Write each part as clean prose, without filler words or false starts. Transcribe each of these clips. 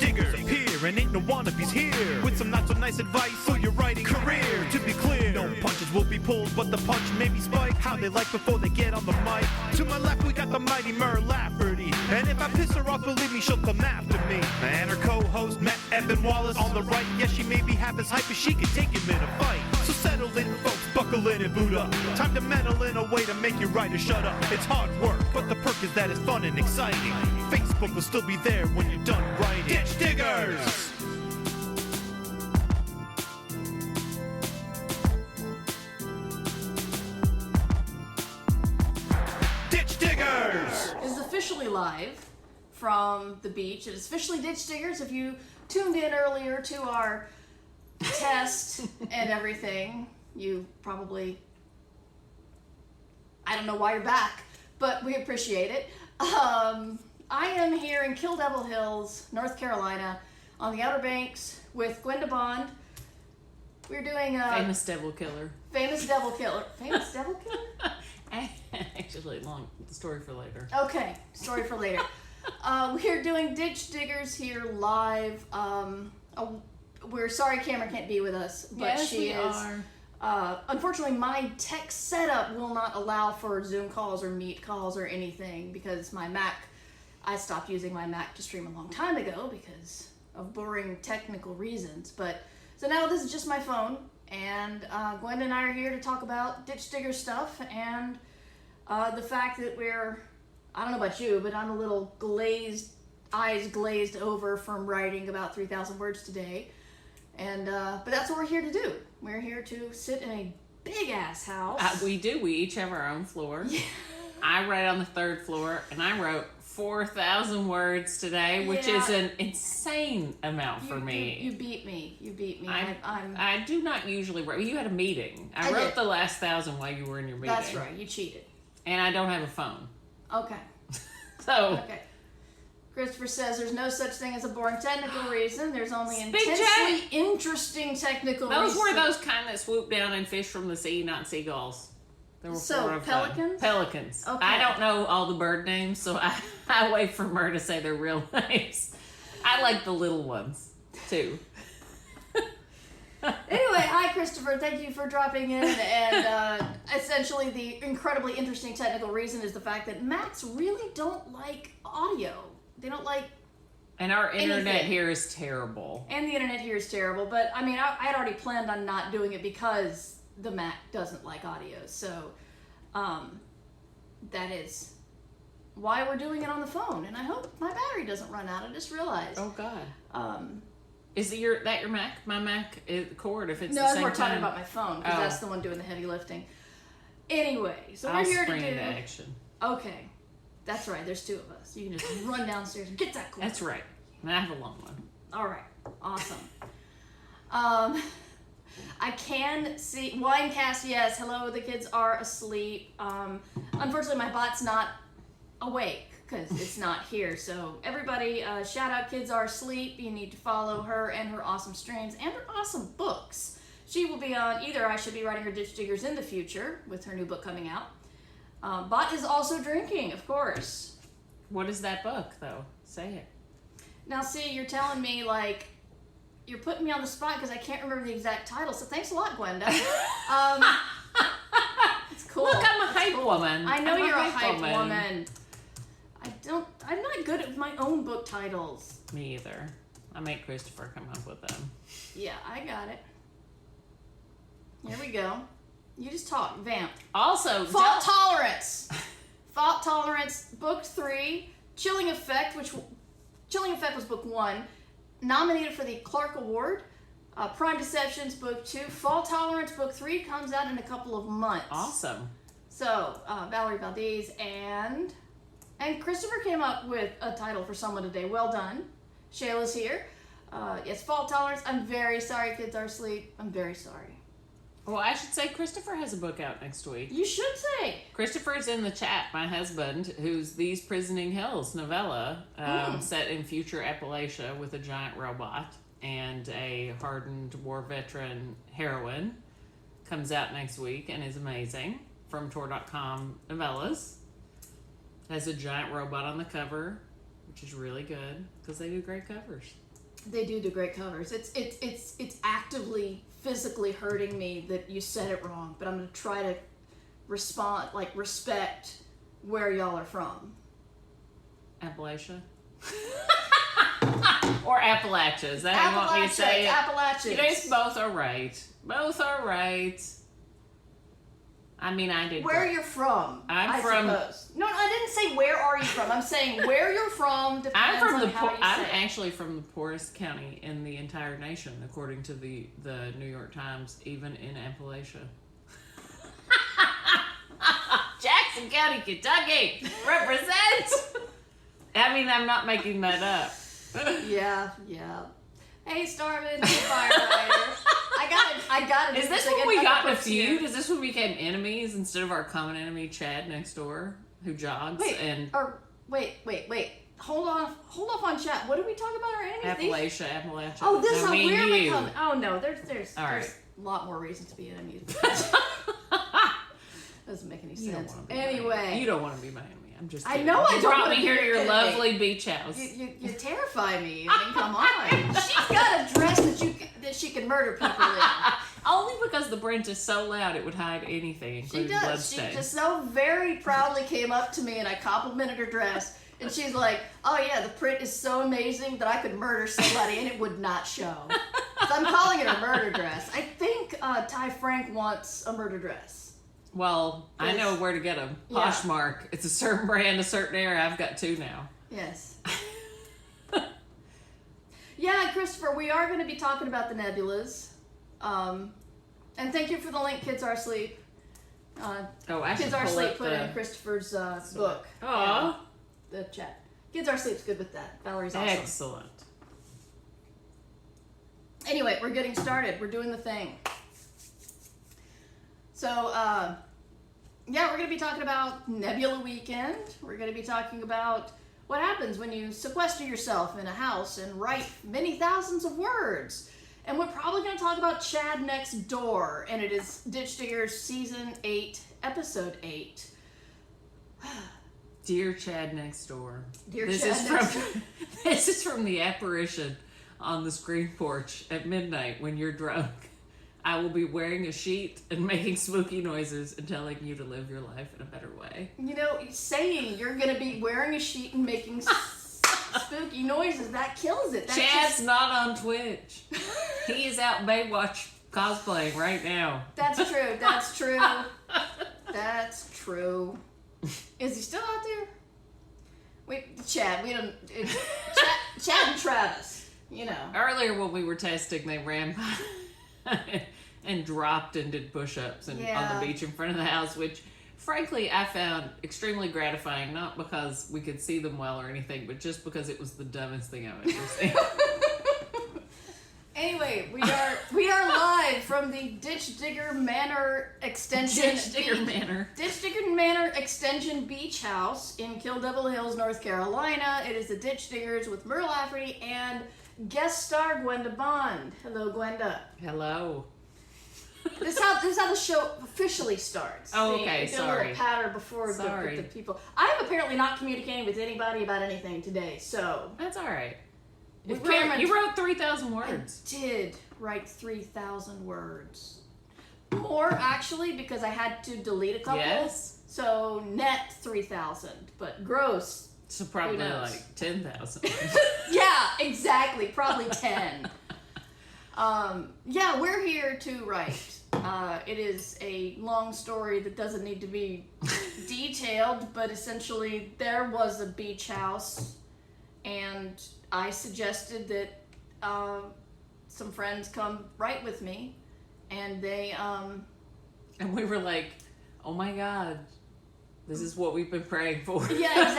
diggers appear, and ain't no wannabes here with some not so nice advice for your writing career. To be clear, no punches will be pulled, but the punch may be spiked how they like before they get on the mic. To my left we got the mighty Mer Lafferty, and if I piss her off, believe me, she'll come after me. And her co-host Matt Evan Wallace on the right, yes, she may be half as hype as she can take him in a fight. So settle in, folks, buckle in and boot up. Time to meddle in a way to make your writer shut up. It's hard work, but the perk is that it's fun and exciting. Facebook will still be there when you're done writing. Ditch Diggers! Ditch Diggers! Is officially live from the beach. It is officially Ditch Diggers. If you tuned in earlier to our test and everything, you probably, I don't know why you're back, but we appreciate it. I am here in Kill Devil Hills, North Carolina, on the Outer Banks with Gwenda Bond. We're doing a famous devil killer. Famous devil killer. Famous devil killer? Actually, long story for later. Okay, story for later. We're doing Ditch Diggers here live. We're sorry Cameron can't be with us, but yes, she is. Unfortunately, my tech setup will not allow for Zoom calls or Meet calls or anything because my Mac, I stopped using my Mac to stream a long time ago because of boring technical reasons. But so now this is just my phone, and Gwenda and I are here to talk about Ditch Digger stuff and the fact that I don't know about you, but I'm a little eyes glazed over from writing about 3,000 words today. And but that's what we're here to do. We're here to sit in a big ass house. We do. We each have our own floor. Yeah. I write on the third floor, and I wrote 4,000 words today, which is an insane amount for me. You beat me. You beat me. I do not usually write. You had a meeting. I wrote did. The last 1,000 while you were in your meeting. That's right. You cheated. And I don't have a phone. Okay. Okay. Christopher says there's no such thing as a boring technical reason. There's only intensely interesting technical reasons. Those were those kind that swoop down and fish from the sea, not seagulls. There were so, 4 of pelicans? them. Pelicans. Okay. I don't know all the bird names, so I wait for Mer to say their real names. I like the little ones, too. Anyway, hi Christopher, thank you for dropping in, and essentially the incredibly interesting technical reason is the fact that Macs really don't like audio. They don't like And our internet anything. here is terrible. And the internet here is terrible, but I mean, I had already planned on not doing it because the Mac doesn't like audio, so that is why we're doing it on the phone, and I hope my battery doesn't run out. I just realized. Oh, God. Is it your Mac? My Mac is cord if it's no, the same we're time. talking about my phone because that's the one doing the heavy lifting. Anyway, so I'll we're here to spring do. into action. Okay, that's right. There's 2 of us. You can just run downstairs and get that cord. That's right. And I have a long one. All right, awesome. I can see Winecast. Yes, hello. The kids are asleep. Unfortunately, my bot's not awake because it's not here. So everybody, shout out, kids are asleep. You need to follow her and her awesome streams and her awesome books. She will be on either. I should be writing her Ditch Diggers in the future with her new book coming out. Bot is also drinking, of course. What is that book, though? Say it. Now, see, you're telling me, like, you're putting me on the spot because I can't remember the exact title, so thanks a lot, Gwenda. It's cool. Look, I'm a hype woman. I know you're a hype woman. woman. I'm not good at my own book titles. Me either. I make Christopher come up with them. Yeah, I got it. Here we go. You just talk, vamp. Also, Fault Tolerance. Fault Tolerance, book 3. Chilling Effect was book 1. Nominated for the Clark Award. Prime Deceptions, book 2. Fault Tolerance, book 3 comes out in a couple of months. Awesome. So, Valerie Valdez and Christopher came up with a title for someone today. Well done. Shayla's here. Yes, Fault Tolerance. I'm very sorry kids are asleep. I'm very sorry. Well, I should say Christopher has a book out next week. You should say. Christopher's in the chat, my husband, who's These Prisoning Hills novella, set in future Appalachia with a giant robot and a hardened war veteran heroine. Comes out next week and is amazing. From Tor.com novellas. Has a giant robot on the cover, which is really good because they do great covers. They do great covers. It's actively, physically hurting me that you said it wrong, but I'm gonna try to respect where y'all are from. Appalachia? Or Appalachia, is that how you want me to say it? Appalachia. You guys both are right. Both are right. I mean, I did. Where you're from? I suppose. No, I didn't say where are you from. I'm saying where you're from depends on how you say I'm it. actually from the poorest county in the entire nation, according to the New York Times, even in Appalachia. Jackson County, Kentucky, represent. I mean, I'm not making that up. Yeah. Hey, Starman, firefighter. I got it. Is this when we got in a feud? Is this when we became enemies instead of our common enemy, Chad, next door, who jogs? Wait. Hold off on chat. What did we talk about our enemies? Appalachia. Oh, this is no, where we come. Oh no, there's right. a lot more reasons to be enemies. Doesn't make any sense. Anyway, you don't want to be my enemy. I'm just kidding. I know I you don't brought want me to here be to your your lovely beach house. You terrify me. I mean, come on. She's got a dress that she can murder people in. Only because the Brent is so loud it would hide anything, including She does. bloodstains. She just so very proudly came up to me and I complimented her dress. And she's like, oh yeah, the print is so amazing that I could murder somebody and it would not show. So I'm calling it a murder dress. I think Ty Frank wants a murder dress. Well, I know where to get them. Poshmark. It's a certain brand, a certain era. I've got 2 now. Yes. Yeah, Christopher, we are going to be talking about the nebulas. And thank you for the link, Kids Are Asleep. Kids Are Asleep put in Christopher's book. Aww. The chat. Kids Are Asleep's good with that. Valorie's awesome. Excellent. Anyway, we're getting started. We're doing the thing. So, we're going to be talking about Nebula Weekend. We're going to be talking about what happens when you sequester yourself in a house and write many thousands of words. And we're probably going to talk about Chad Next Door, and it is Ditch Diggers Season 8, Episode 8. Dear Chad Next Door. This is from the apparition on the screen porch at midnight when you're drunk. I will be wearing a sheet and making spooky noises and telling you to live your life in a better way. You know, saying you're going to be wearing a sheet and making spooky noises, that kills it. Chad's not on Twitch. He is out Baywatch cosplaying right now. That's true. That's true. Is he still out there? Wait, Chad, we don't... Chad and Travis, you know. Earlier when we were testing, they ran by and dropped and did push-ups on the beach in front of the house, which frankly I found extremely gratifying, not because we could see them well or anything, but just because it was the dumbest thing I've ever seen. Anyway, we are live from the Ditch Digger Manor Extension Ditch Digger Manor Extension Beach House in Kill Devil Hills, North Carolina. It is the Ditch Diggers with Merle Lafferty and guest star Gwenda Bond. Hello, Gwenda. Hello. This is how the show officially starts. Oh, okay. Sorry. A little patter before the people. I am apparently not communicating with anybody about anything today, so that's all right. You wrote 3,000 words. I did write 3,000 words. More actually, because I had to delete a couple. Yes. So net 3,000, but gross. So probably like 10,000. Yeah, exactly. Probably 10. We're here to write. It is a long story that doesn't need to be detailed, but essentially there was a beach house, and I suggested that some friends come write with me, and they and we were like, oh my God, this is what we've been praying for. Yeah,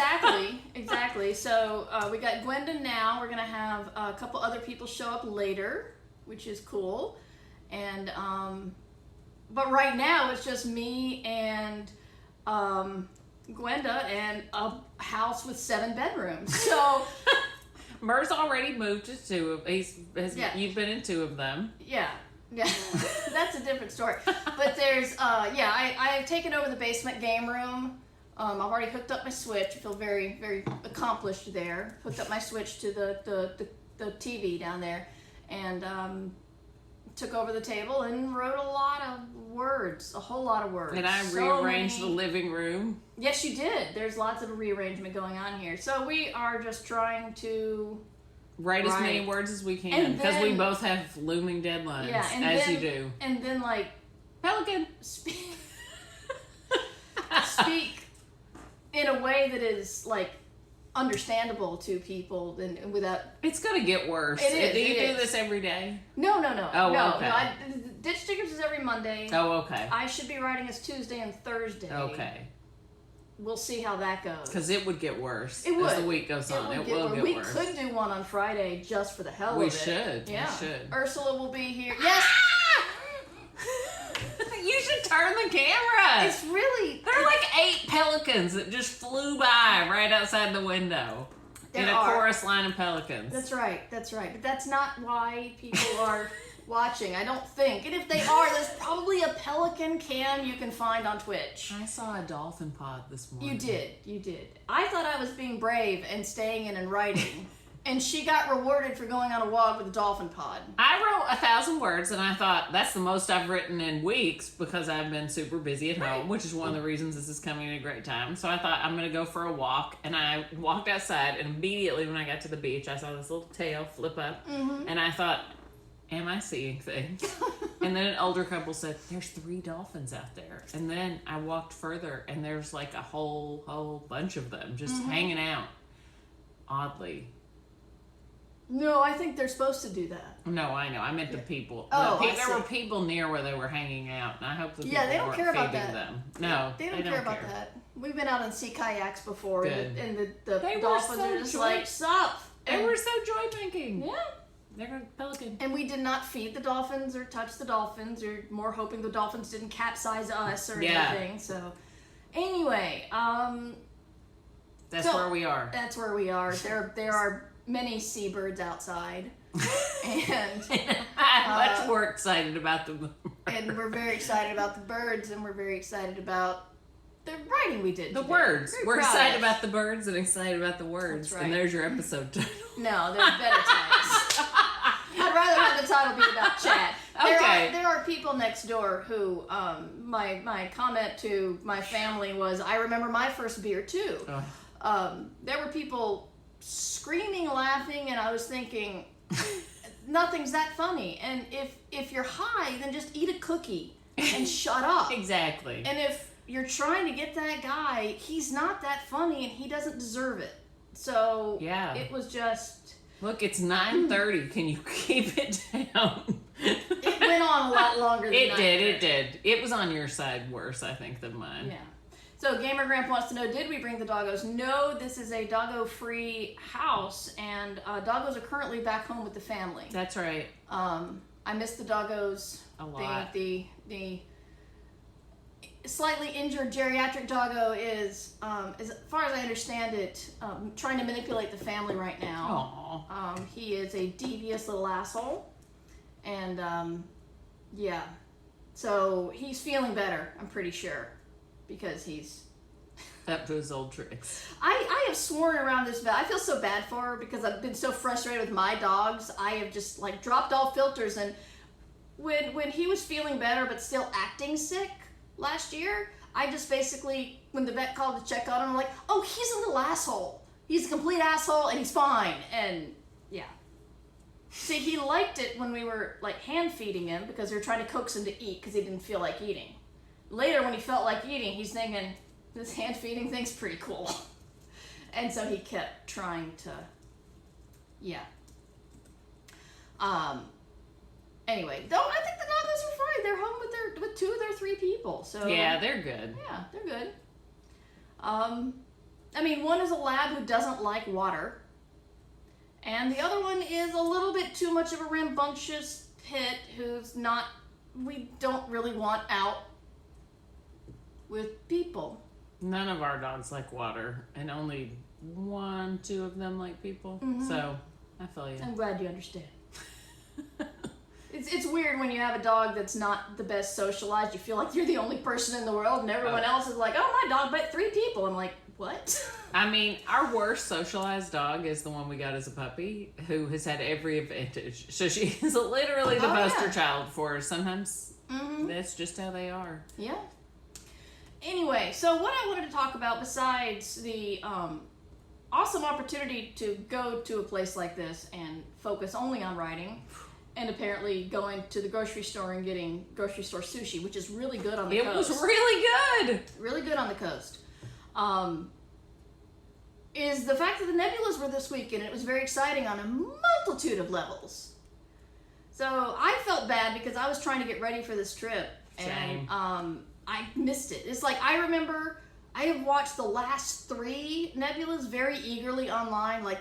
exactly. So we got Gwenda now. We're gonna have a couple other people show up later, which is cool. And but right now it's just me and Gwenda and a house with 7 bedrooms. So Mer's already moved to 2 of you've been in 2 of them. Yeah. That's a different story. But there's I've taken over the basement game room. I've already hooked up my Switch. I feel very, very accomplished there. Hooked up my Switch to the the TV down there, and took over the table and wrote a lot of words, a whole lot of words. And I rearranged the living room. Yes, you did. There's lots of rearrangement going on here. So we are just trying to write as many words as we can, because we both have looming deadlines, as you do. And then, like, Pelican, speak in a way that is, like, understandable to people and without... It's going to get worse. It is. Do you do this every day? No. Oh, okay. No, Ditch Stickers is every Monday. Oh, okay. I should be writing us Tuesday and Thursday. Okay. We'll see how that goes. Because it would get worse it would. as the week goes on. It will get worse. We could do one on Friday just for the hell of it. We should. Yeah. We should. Ursula will be here. Yes! You should turn the camera. It's really... There are like 8 pelicans that just flew by right outside the window. In a chorus line of pelicans. That's right. But that's not why people are watching, I don't think. And if they are, there's probably a pelican cam you can find on Twitch. I saw a dolphin pod this morning. You did. I thought I was being brave and staying in and writing. And she got rewarded for going on a walk with a dolphin pod. I wrote 1,000 words, and I thought that's the most I've written in weeks because I've been super busy at home, which is one of the reasons this is coming at a great time. So I thought I'm going to go for a walk, and I walked outside, and immediately when I got to the beach, I saw this little tail flip up, and I thought, am I seeing things? And then an older couple said, there's 3 dolphins out there. And then I walked further, and there's like a whole bunch of them just hanging out, oddly. No, I think they're supposed to do that. No, I know. I meant the people. Oh, there were people near where they were hanging out, and I hope the people they don't weren't care about feeding that. them. No, they don't care about that. We've been out on sea kayaks before, Good. and the They were dolphins so are just like, sup? They were so joy-making. Yeah. They're a pelican. And we did not feed the dolphins or touch the dolphins, or more hoping the dolphins didn't capsize us or anything. So, anyway, that's where we are. That's where we are. There are many seabirds outside, and I'm much more excited about them. And we're very excited about the birds, and we're very excited about the writing we did. The today. words. Very We're proud excited of about the birds and excited about the words. That's right. And there's your episode title. No, there's better titles. I'd rather have the title be about chat. There are people next door who, my comment to my family was, I remember my first beer too. There were people screaming, laughing, and I was thinking, nothing's that funny. And if you're high, then just eat a cookie and shut up. Exactly. And if you're trying to get that guy, he's not that funny and he doesn't deserve it. So it was just... Look, it's 9:30. Can you keep it down? It went on a lot longer than It did. It was on your side worse, I think, than mine. Yeah. So Gamer Gramp wants to know, did we bring the doggos? No, this is a doggo-free house, and doggos are currently back home with the family. That's right. I miss the doggos. A lot. The slightly injured geriatric doggo is, as far as I understand it, trying to manipulate the family right now. Aww. He is a devious little asshole, and so he's feeling better, I'm pretty sure, because he's up to his old tricks. I have sworn around this vet. I feel so bad for her because I've been so frustrated with my dogs. I have just like dropped all filters, and when he was feeling better but still acting sick last year, I just basically, when the vet called to check on him, I'm like, oh, he's a little asshole. He's a complete asshole and he's fine. And yeah. See, he liked it when we were like hand feeding him because we were trying to coax him to eat because he didn't feel like eating. Later, when he felt like eating, he's thinking, this hand feeding thing's pretty cool. And so he kept trying to, anyway, though I think the doggos are fine. They're home with 2 of their 3 people. So yeah, they're good. Yeah, they're good. I mean, one is a lab who doesn't like water. And the other one is a little bit too much of a rambunctious pit who's not, we don't really want out with people. None of our dogs like water, and only 1, 2 of them like people. So, I feel you. I'm glad you understand. It's weird when you have a dog that's not the best socialized. You feel like you're the only person in the world, and everyone else is like, oh, my dog bit 3 people. I'm like, what? I mean, our worst socialized dog is the one we got as a puppy, who has had every advantage. So she is literally the poster child for us. Sometimes that's just how they are. Yeah. Anyway, so what I wanted to talk about, besides the awesome opportunity to go to a place like this and focus only on writing, and apparently going to the grocery store and getting grocery store sushi, which is really good on the coast. It was really good. Really good on the coast. Is the fact that the Nebulas were this weekend, and it was very exciting on a multitude of levels. So I felt bad because I was trying to get ready for this trip, and I missed it. It's like, I remember I have watched the last 3 Nebulas very eagerly online. Like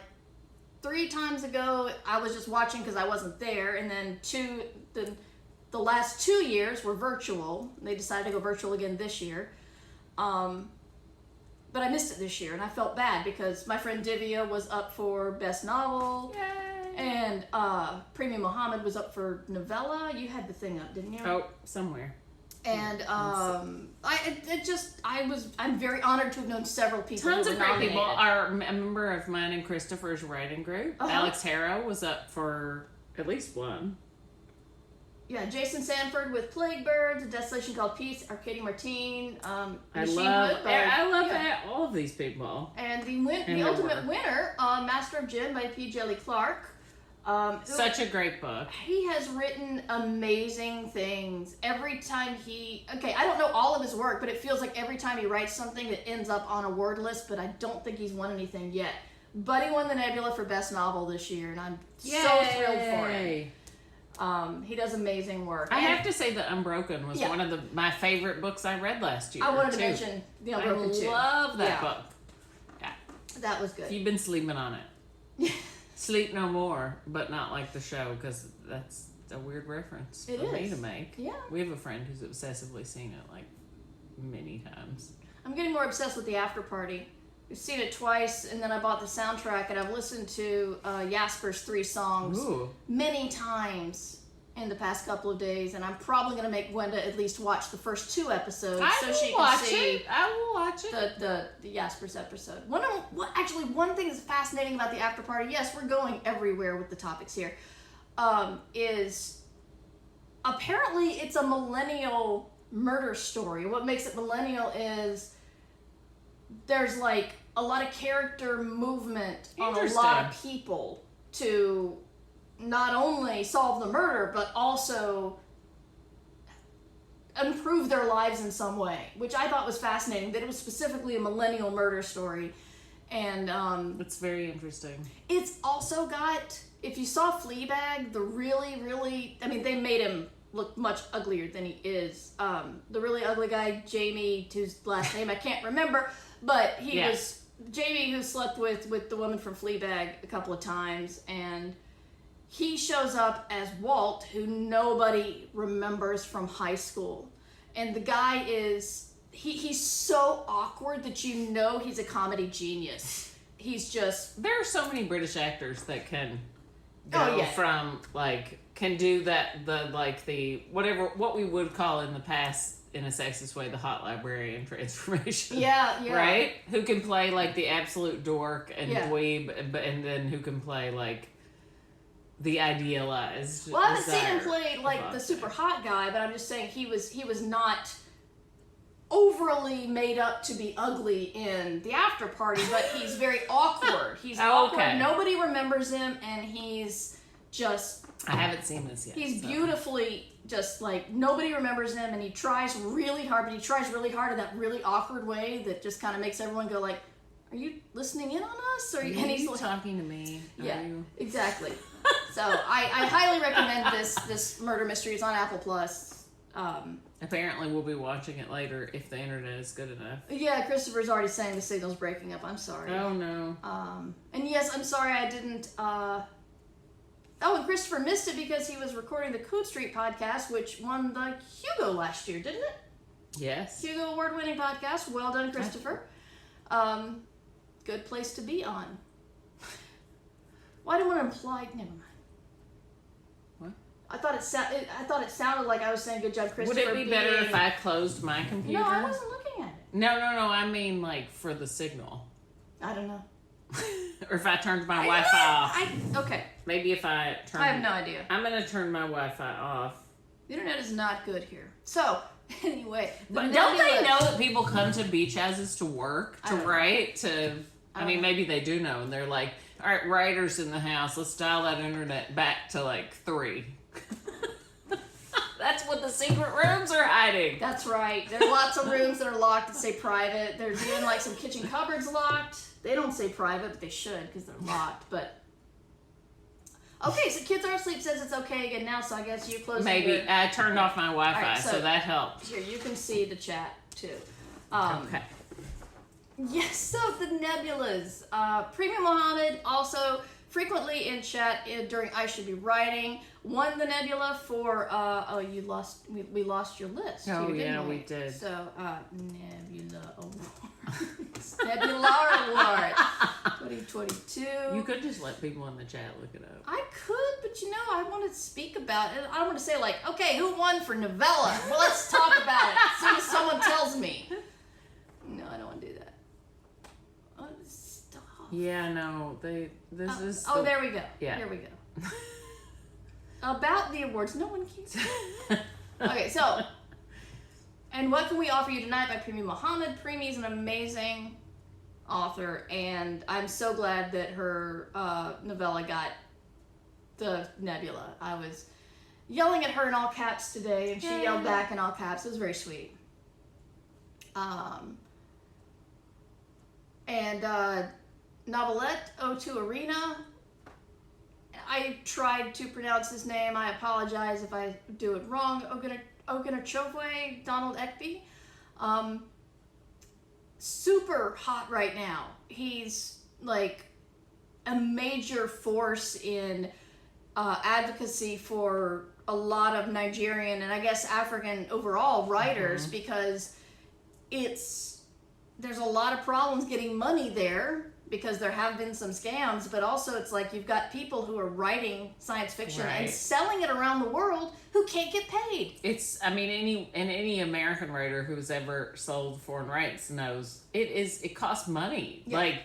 3 times ago, I was just watching because I wasn't there, and then the last 2 years were virtual. They decided to go virtual again this year. But I missed it this year, and I felt bad because my friend Divya was up for Best Novel. Yay! And Premium Muhammad was up for Novella. You had the thing up, didn't you? Oh, somewhere. And I'm very honored to have known several people. Tons who of were great people. nominated. A member of mine and Christopher's writing group, Alex Harrow, was up for at least one. Yeah, Jason Sanford with Plague Birds, A Desolation Called Peace, Arcady Martine, I love all of these people. And the ultimate winner, Master of Gin by P. Jelly Clark. Such a great book. He has written amazing things. Every time I don't know all of his work, but it feels like every time he writes something, it ends up on a word list, but I don't think he's won anything yet. But he won the Nebula for Best Novel this year, and I'm so thrilled for him. He does amazing work. I have to say that Unbroken was one of my favorite books I read last year. I wanted to mention The Unbroken too. I love that book. Yeah. That was good. If you've been sleeping on it. Sleep No More, but not like the show, because that's a weird reference for me to make. Yeah. We have a friend who's obsessively seen it like many times. I'm getting more obsessed with The After Party. We've seen it twice, and then I bought the soundtrack, and I've listened to Jasper's 3 songs many times in the past couple of days, and I'm probably going to make Gwenda at least watch the first 2 episodes she can see I will watch it. The Jasper's episode. One thing that's fascinating about The After Party, yes, we're going everywhere with the topics here, is apparently it's a millennial murder story. What makes it millennial is there's like a lot of character movement on a lot of people to not only solve the murder, but also improve their lives in some way, which I thought was fascinating, that it was specifically a millennial murder story. And it's very interesting. It's also got, if you saw Fleabag, the really, really, I mean, they made him look much uglier than he is. The really ugly guy, Jamie, whose last name I can't remember, but he was Jamie, who slept with the woman from Fleabag a couple of times, and he shows up as Walt, who nobody remembers from high school. And the guy is, he's so awkward that you know he's a comedy genius. He's just... There are so many British actors that can go from, like, can do that, what we would call in the past, in a sexist way, the hot librarian transformation. Yeah. Right? Who can play, like, the absolute dork and dweeb, and then who can play, like, the idealized. Well, I haven't seen him play like the super hot guy, but I'm just saying he was not overly made up to be ugly in The After Party, but he's very awkward. He's awkward. Okay. Nobody remembers him, and he's just... I haven't seen this yet. He's beautifully just like, nobody remembers him, and he tries really hard, but he tries really hard in that really awkward way that just kind of makes everyone go like, are you listening in on us? Are you talking to me? Exactly. So I highly recommend this murder mystery. It's on Apple Plus. Apparently we'll be watching it later if the internet is good enough. Yeah, Christopher's already saying the signal's breaking up. I'm sorry. Oh no. And yes, I'm sorry I didn't. And Christopher missed it because he was recording the Coode Street podcast, which won the Hugo last year, didn't it? Yes. Hugo award-winning podcast. Well done, Christopher. Good place to be on. Well, I didn't want to imply. Never mind. What? I thought it sounded like I was saying good job, Christopher. Would it be better if I closed my computer? No, I wasn't looking at it. No, I mean like for the signal. I don't know. Or if I turned my Wi-Fi off. Okay. Maybe if I turn... I have no idea. I'm going to turn my Wi-Fi off. The internet is not good here. So, anyway. But don't they know that people come to beach houses to work, to write, to... I mean, maybe they do know, and they're like, all right, writers in the house, let's dial that internet back to like 3. That's what the secret rooms are hiding. That's right. There are lots of rooms that are locked that say private. There's even like some kitchen cupboards locked. They don't say private, but they should because they're locked. But okay, so Kids Are Asleep says it's okay again now, so I guess you close. Maybe I turned off my Wi-Fi, right, so that helped. Here, you can see the chat too. Okay. Yes, so the nebulas. Premium Mohammed also frequently in chat during I Should Be Writing won the nebula for we lost your list. Oh here, yeah, didn't we did. So Nebula Awards. Nebula Award 2022. You could just let people in the chat look it up. I could, but I want to speak about it. I don't want to say like, okay, who won for novella? Well, let's talk about it as soon as someone tells me. No, I don't want to do that. Oh, stop. Yeah, no, this is... Oh, there we go. Yeah. Here we go. About the awards. No one cares. Okay, so... And What Can We Offer You Tonight by Premi Mohammed. Premi is an amazing author, and I'm so glad that her novella got the nebula. I was yelling at her in all caps today, and she yelled back in all caps. It was very sweet. And Novelette O2 Arena. I tried to pronounce his name. I apologize if I do it wrong. Ogunachokwe Donald Ekpe. Super hot right now. He's like a major force in advocacy for a lot of Nigerian and I guess African overall writers because there's a lot of problems getting money there because there have been some scams, but also it's like you've got people who are writing science fiction and selling it around the world who can't get paid. Any American writer who's ever sold foreign rights knows it costs money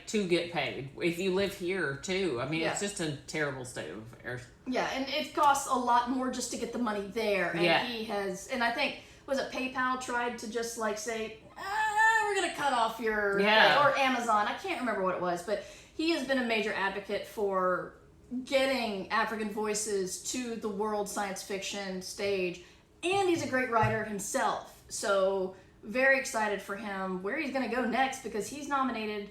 to get paid. If you live here too, it's just a terrible state of affairs. Yeah, and it costs a lot more just to get the money there. And he has, and I think, was it PayPal tried to just like say, we're going to cut off your, or Amazon, I can't remember what it was, but he has been a major advocate for getting African voices to the world science fiction stage, and he's a great writer himself. So very excited for him, where he's going to go next, because he's nominated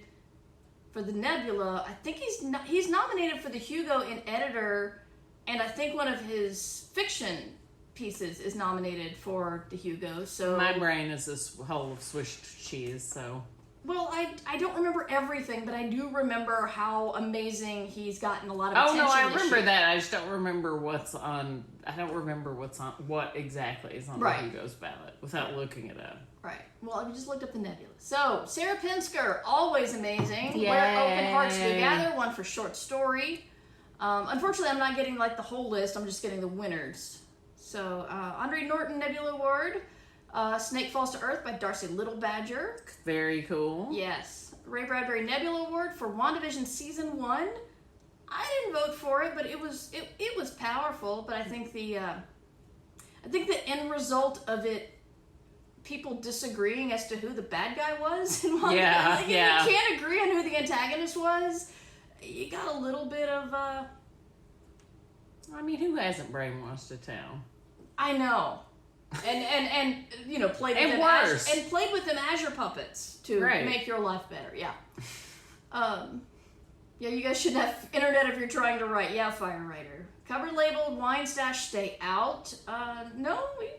for the Nebula. I think he's nominated for the Hugo in editor, and I think one of his fiction pieces is nominated for the Hugo. So my brain is this whole of Swiss cheese. So well, I don't remember everything, but I do remember how amazing he's gotten a lot of attention. Oh no, I remember that. I just don't remember what's on. I don't remember what exactly is on the Hugo's ballot without looking it up. Right. Well, I just looked up the Nebula. So Sarah Pinsker, always amazing. Yay. Where Open Hearts Do Gather, one for short story. Unfortunately, I'm not getting like the whole list. I'm just getting the winners. So, Andre Norton Nebula Award, Snake Falls to Earth by Darcy Little Badger. Very cool. Yes. Ray Bradbury Nebula Award for WandaVision Season 1. I didn't vote for it, but it was powerful. But I think the end result of it, people disagreeing as to who the bad guy was in WandaVision. Yeah, If you can't agree on who the antagonist was, you got a little bit of who hasn't brainwashed a town? I know, and played with them Azure puppets to make your life better. Yeah, you guys should have internet if you're trying to write. Yeah, Fire Writer. Cover labeled Wine Stash Stay Out. No, we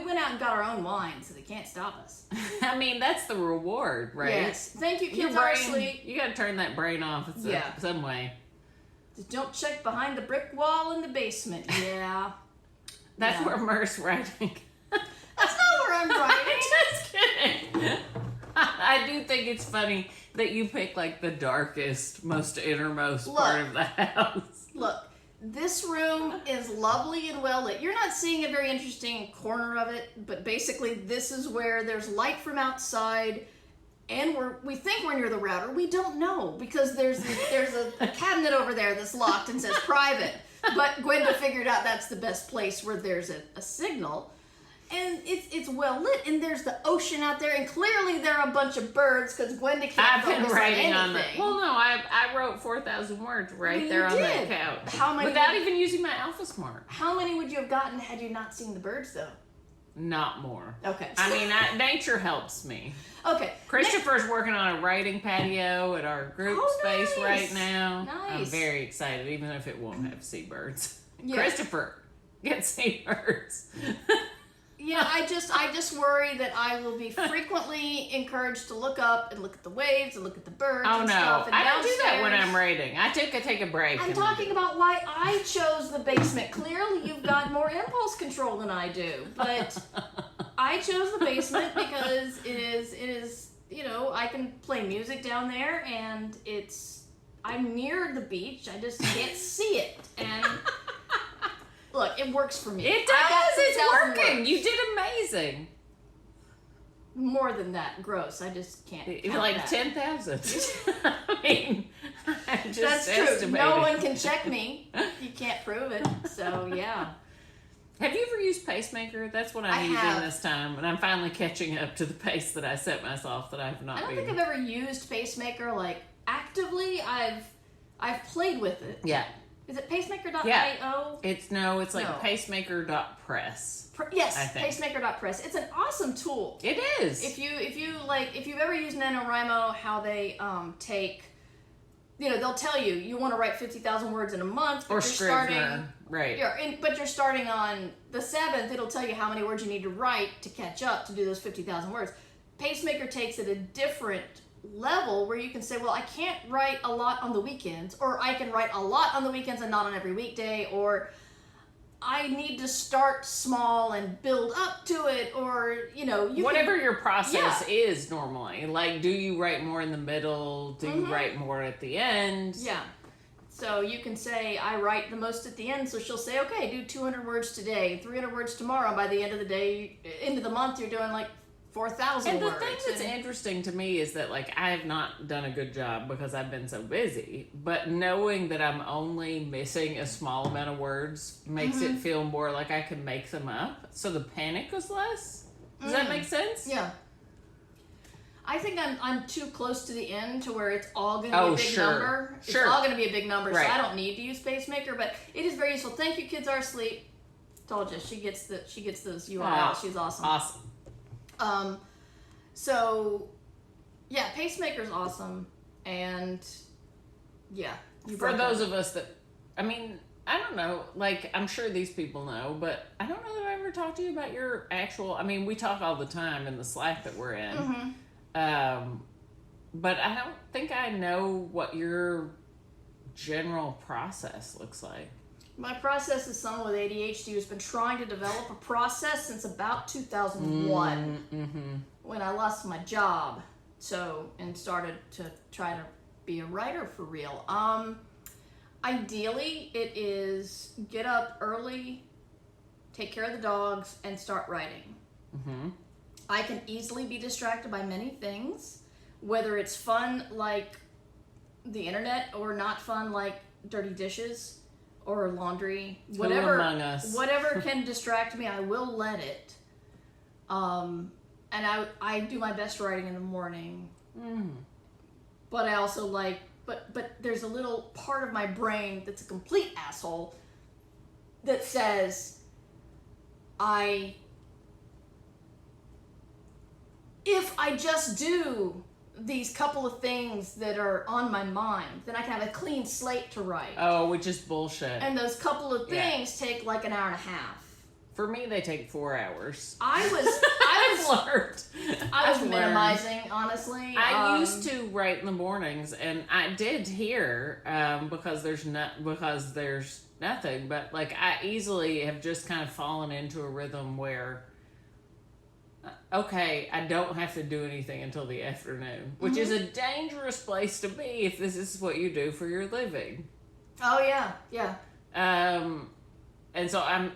went out and got our own wine, so they can't stop us. That's the reward, right? Yes. Thank you, Kids Are Asleep. You got to turn that brain off some way. Just don't check behind the brick wall in the basement. Yeah. That's where Merce writing. That's not where I'm writing. Just kidding. I do think it's funny that you pick like the darkest, most innermost part of the house. Look, This room is lovely and well lit. You're not seeing a very interesting corner of it, but basically this is where there's light from outside, and we think we're near the router. We don't know, because there's a cabinet over there that's locked and says private. But Gwenda figured out that's the best place where there's a signal. And it's well lit, and there's the ocean out there, and clearly there are a bunch of birds, because Gwenda can't focus on anything. Well, no, I wrote 4,000 words there on that couch. How many? Without even using my Alpha Smart. How many would you have gotten had you not seen the birds, though? Not more. Okay. I mean, nature helps me. Okay. Christopher's working on a writing patio at our group space right now. Nice. I'm very excited, even if it won't have seabirds. Yeah. Christopher gets seabirds. Yeah, I just worry that I will be frequently encouraged to look up and look at the waves and look at the birds. Oh and no, stuff, and I don't do that downstairs. when I'm writing. I take a break. I'm talking about why I chose the basement. Clearly, you've got more impulse control than I do, but I chose the basement because it is I can play music down there, and I'm near the beach. I just can't see it, and. Look, it works for me. It does. It's working. Words. You did amazing. More than that, gross. I just can't. Like 10,000. I mean, I just that's estimated. true. No one can check me. You can't prove it. So yeah. Have you ever used Pacemaker? That's what I'm using this time, and I'm finally catching up to the pace that I set myself that I have not. I don't think I've ever used Pacemaker like actively. I've played with it. Yeah. Is it pacemaker.io? Yeah. It's like pacemaker.press. Yes, pacemaker.press. It's an awesome tool. It is. If you've ever used NaNoWriMo, how they take, they'll tell you want to write 50,000 words in a month, but or you're starting, right? But you're starting on the 7th. It'll tell you how many words you need to write to catch up to do those 50,000 words. Pacemaker takes it a different level where you can say, well, I can't write a lot on the weekends, or I can write a lot on the weekends and not on every weekday, or I need to start small and build up to it, or whatever your process is normally. Like, do you write more in the middle? Do you write more at the end? Yeah. So you can say, I write the most at the end, so she'll say, okay, do 200 words today, 300 words tomorrow, and by the end of the day, end of the month, you're doing like 4,000 words. And the thing that's interesting to me is that, like, I have not done a good job because I've been so busy, but knowing that I'm only missing a small amount of words makes it feel more like I can make them up. So the panic was less. Does that make sense? Yeah. I think I'm too close to the end to where it's all going to be a big number. It's all going to be a big number, so I don't need to use Pacemaker, but it is very useful. Thank you, kids are asleep. Told you, she gets those URLs. She's awesome. Awesome. So, yeah, Pacemaker's awesome, and yeah. For those of us that, I mean, I don't know, like, I'm sure these people know, but I don't know that I ever talked to you about your actual, I mean, we talk all the time in the Slack that we're in, but I don't think I know what your general process looks like. My process is someone with ADHD who's been trying to develop a process since about 2001 when I lost my job. And started to try to be a writer for real. Ideally, it is get up early, take care of the dogs, and start writing. I can easily be distracted by many things, whether it's fun like the internet or not fun like dirty dishes or laundry, whatever can distract me, I will let it. And I do my best writing in the morning. But I also but there's a little part of my brain that's a complete asshole that says, if I just do these couple of things that are on my mind, then I can have a clean slate to write. Oh, which is bullshit. And those couple of things take like an hour and a half. For me, they take 4 hours. I was minimizing, honestly. I used to write in the mornings, and I did here because there's nothing. But like, I easily have just kind of fallen into a rhythm where, okay, I don't have to do anything until the afternoon, which is a dangerous place to be if this is what you do for your living. Oh yeah, yeah. And so and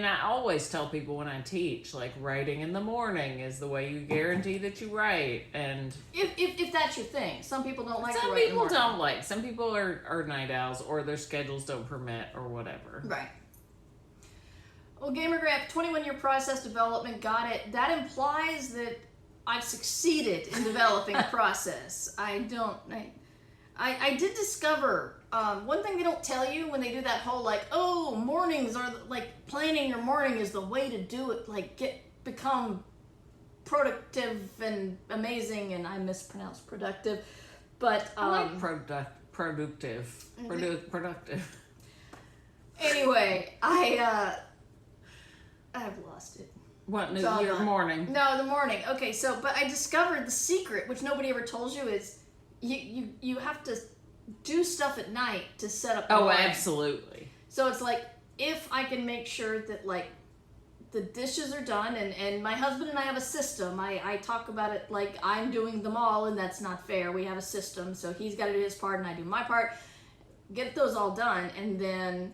I always tell people when I teach, like, writing in the morning is the way you guarantee that you write. And if that's your thing, some people don't like. Some people don't like. Some people are night owls, or their schedules don't permit, or whatever. Right. Well, GamerGraph, 21-year process development, got it. That implies that I've succeeded in developing a process. I did discover one thing they don't tell you when they do that whole, like, oh, mornings are, like, planning your morning is the way to do it, like, become productive and amazing, and I mispronounced productive, but I like productive. Anyway, I've lost it. What, your morning? No, the morning. Okay, so, but I discovered the secret, which nobody ever tells you, is you have to do stuff at night to set up the morning. Absolutely. So it's like, if I can make sure that, like, the dishes are done, and my husband and I have a system. I talk about it like I'm doing them all, and that's not fair. We have a system, so he's got to do his part, and I do my part. Get those all done, and then,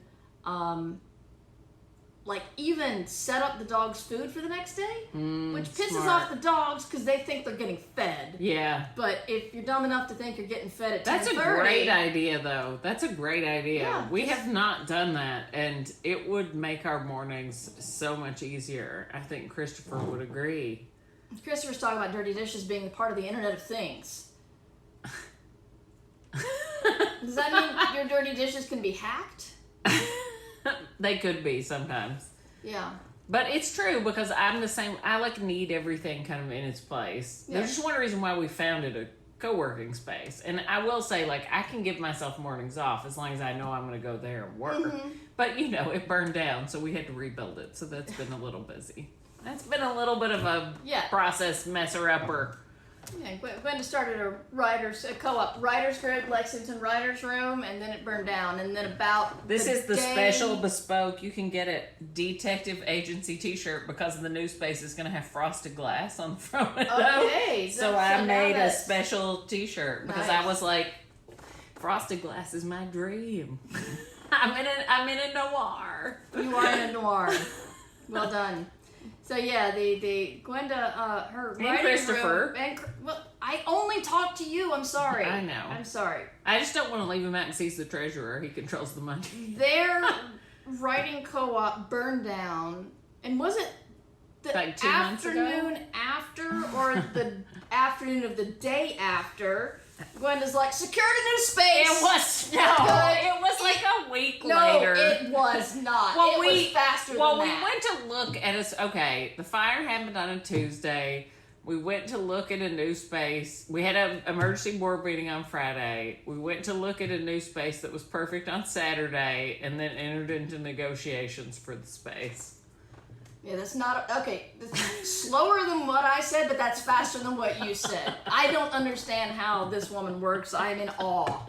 like, even set up the dog's food for the next day, which pisses off the dogs because they think they're getting fed. Yeah. But if you're dumb enough to think you're getting fed at 10:30... That's a great idea, though. That's a great idea. Yeah, we have not done that, and it would make our mornings so much easier. I think Christopher would agree. Christopher's talking about dirty dishes being part of the Internet of Things. Does that mean your dirty dishes can be hacked? They could be sometimes. Yeah. But it's true, because I'm the same. I, like, need everything kind of in its place. Yeah. There's just one reason why we founded a co-working space. And I will say, like, I can give myself mornings off as long as I know I'm going to go there and work. Mm-hmm. But, it burned down, so we had to rebuild it. So that's been a little busy. That's been a little bit of a process messer-upper. Yeah, Gwenda started a co-op writers group, Lexington Writers Room, and then it burned down. And then about this is the special bespoke. You can get a detective agency T-shirt because the new space is going to have frosted glass on the front. Okay, so I made a special T-shirt because I was like, frosted glass is my dream. I'm in a noir. You are in a noir. Well done. So yeah, the Gwenda, her and writing Christopher. room, well, I only talk to you. I'm sorry. I know. I'm sorry. I just don't want to leave him out and he's the treasurer. He controls the money. Their writing co-op burned down, and was it the like 2 months ago? Afternoon after, or the afternoon of the day after? Gwenda's like, secured a new space. It was it was like a week later. No, it was not. Well, it was faster than that. Well, we went to look at us. Okay, the fire happened on a Tuesday. We went to look at a new space. We had an emergency board meeting on Friday. We went to look at a new space that was perfect on Saturday, and then entered into negotiations for the space. Yeah, that's not... Okay, that's slower than what I said, but that's faster than what you said. I don't understand how this woman works. I'm in awe.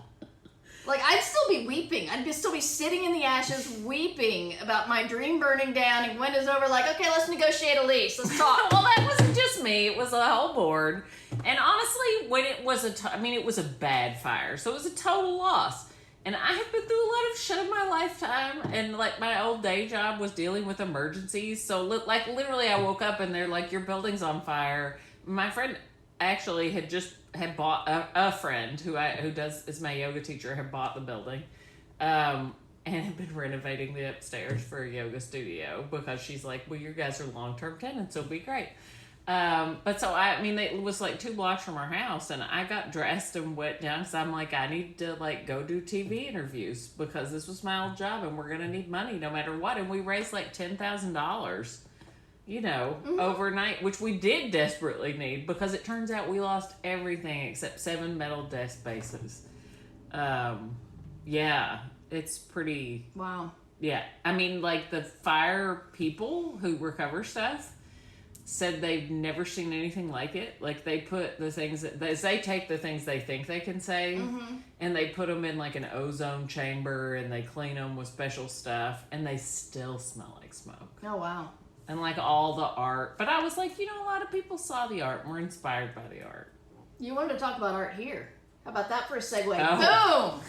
Like, I'd still be weeping. Still be sitting in the ashes weeping about my dream burning down, and Gwenda's over like, okay, let's negotiate a lease. Let's talk. Well, that wasn't just me. It was the whole board. And honestly, when it was it was a bad fire, so it was a total loss. And I have been through a lot of shit in my lifetime, and, like, my old day job was dealing with emergencies. So, like, literally, I woke up and they're like, "Your building's on fire." My friend actually had bought a friend who is my yoga teacher, had bought the building, and had been renovating the upstairs for a yoga studio because she's like, "Well, you guys are long-term tenants, so it'll be great." But so, it was like 2 blocks from our house, and I got dressed and went down because I'm like, I need to, like, go do TV interviews because this was my old job and we're going to need money no matter what. And we raised like $10,000, overnight, which we did desperately need because it turns out we lost everything except 7 metal desk bases. Yeah, it's pretty... Wow. Yeah. Like, the fire people who recover stuff said they've never seen anything like it. Like, they put the things they take the things they think they can save, and they put them in, like, an ozone chamber, and they clean them with special stuff, and they still smell like smoke. Oh, wow. And, like, all the art. But I was like, a lot of people saw the art and were inspired by the art. You wanted to talk about art here. How about that for a segue? Oh.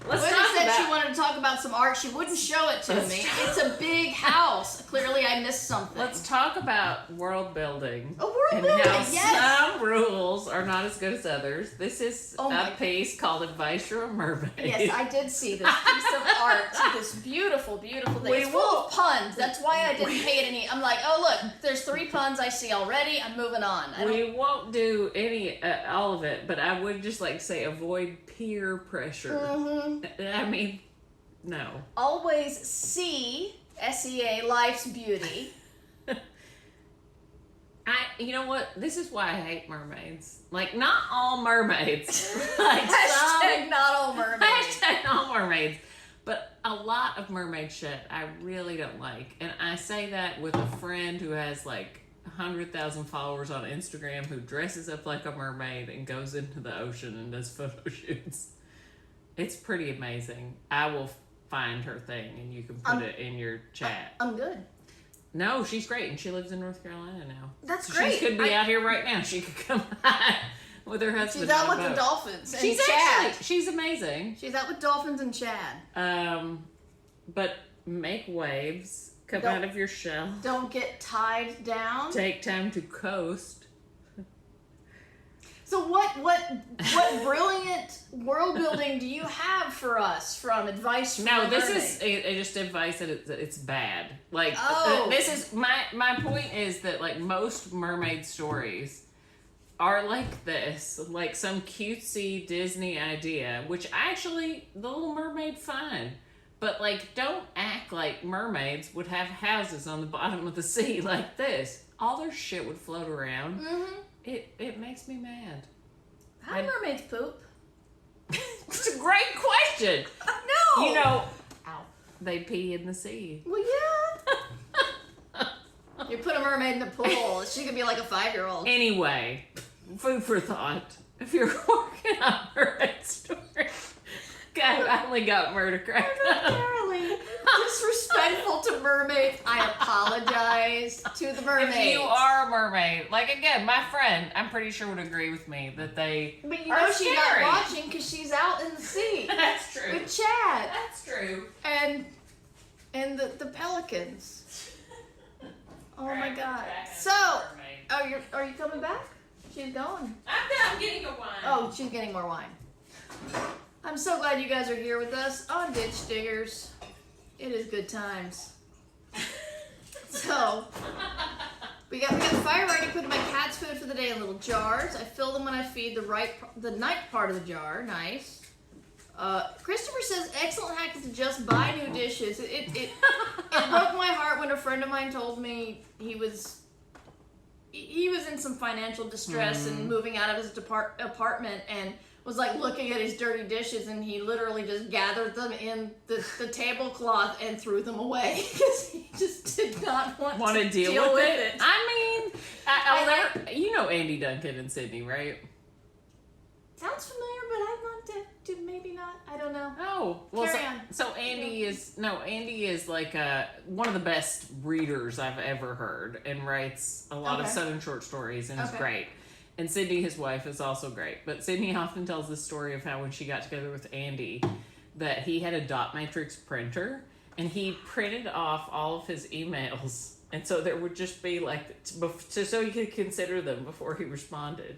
Boom! Let's Gwenda talk said about. she wanted to talk about some art. She wouldn't show it to me. It's a big house. Clearly, I missed something. Let's talk about world building. Oh, world and building, how yes. some rules are not as good as others. This is Oh my- a piece called "Advice from a Mermaid." Yes, I did see this piece of art. This beautiful, beautiful thing. We It's full will- of puns. That's why I didn't pay it any. I'm like, oh look, there's 3 puns I see already. I'm moving on. We won't do any all of it, but I would just like to say avoid peer pressure. I mean, no. Always see SEA life's beauty. You know what? This is why I hate mermaids. Like, not all mermaids. Like Hashtag not all mermaids. Hashtag not all mermaids. But a lot of mermaid shit I really don't like. And I say that with a friend who has like 100,000 followers on Instagram who dresses up like a mermaid and goes into the ocean and does photo shoots. It's pretty amazing. I will find her thing and you can put it in your chat. I'm good. No, she's great, and she lives in North Carolina now. That's So great. She could be out here right now. She could come by with her husband. She's out on with a the boat. dolphins and She's Chad. she's amazing. She's out with dolphins and Chad. But make waves. Come Don't- out of your shell. Don't get tied down. Take time to coast. So what brilliant world building do you have for us from Advice from No, a this Mermaid? is just advice that it's bad. Like Oh. this is my point is that like most mermaid stories are like this, like some cutesy Disney idea, which actually the Little Mermaid fine. But like don't act like mermaids would have houses on the bottom of the sea like this. All their shit would float around. Mm-hmm. It makes me mad. How do mermaids poop? It's a great question. No. You know, they pee in the sea. Well, yeah. You put a mermaid in the pool. She could be like a 5-year-old. Anyway, food for thought. If you're working on mermaid story, God, I only got murder crack. Apparently disrespectful to mermaids. I apologize to the mermaids. If you are a mermaid, like again, my friend, I'm pretty sure would agree with me that they but you are know she's not scary. watching because she's out in the sea That's true. with Chad That's true. and the pelicans. Oh my God! So, are you coming back? She's going. I'm getting a wine. Oh, she's getting more wine. I'm so glad you guys are here with us on Ditch Diggers. It is good times. So, we got the fire ready. Putting my cat's food for the day in little jars. I fill them when I feed the night part of the jar. Nice. Christopher says excellent hack is to just buy new dishes. It broke my heart when a friend of mine told me he was in some financial distress and moving out of his apartment and was like looking at his dirty dishes, and he literally just gathered them in the tablecloth and threw them away because he just did not want to deal with it. I mean, you know Andy Duncan and Sydney, right? Sounds familiar, but I'm not maybe not. I don't know. Oh, well, Carry on. so Andy is like one of the best readers I've ever heard, and writes a lot of Okay. Southern short stories, and is Okay. great. And Sydney, his wife, is also great. But Sydney often tells the story of how when she got together with Andy, that he had a dot matrix printer, and he printed off all of his emails, and so there would just be like so he could consider them before he responded.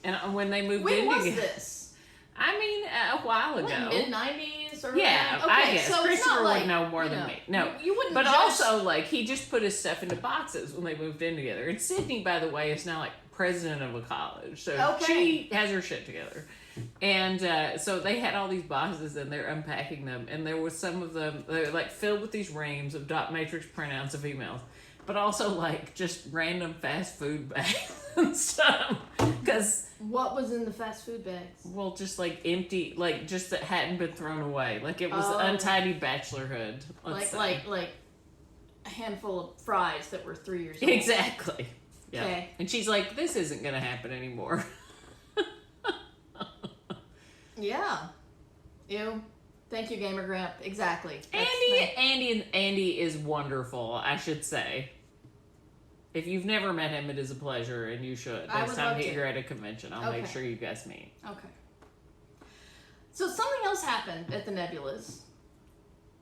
And when they moved in When was together, this? I mean, a while ago. Like mid-90s or Yeah, okay, I guess so it's Christopher not like, would know more you than know, me. No, you wouldn't. but just, also like he just put his stuff into boxes when they moved in together. And Sydney, by the way, is now like president of a college, so Okay. she has her shit together. And so they had all these boxes, and they're unpacking them, and there was some of them they're like filled with these reams of dot matrix printouts of emails, but also like just random fast food bags and stuff. Because what was in the fast food bags? well, just like empty, like just that hadn't been thrown away. Like it was Oh. untidy bachelorhood. Let's say. Like a handful of fries that were 3 years old. Exactly. Yeah. Okay. And she's like, this isn't gonna happen anymore. Yeah. Ew. Thank you, Gamer Gramp. Exactly. Andy is wonderful, I should say. If you've never met him, it is a pleasure, and you should. I Next would time love to. you're at a convention, I'll make Okay. sure you guys meet. Okay. So something else else happened at the Nebulas.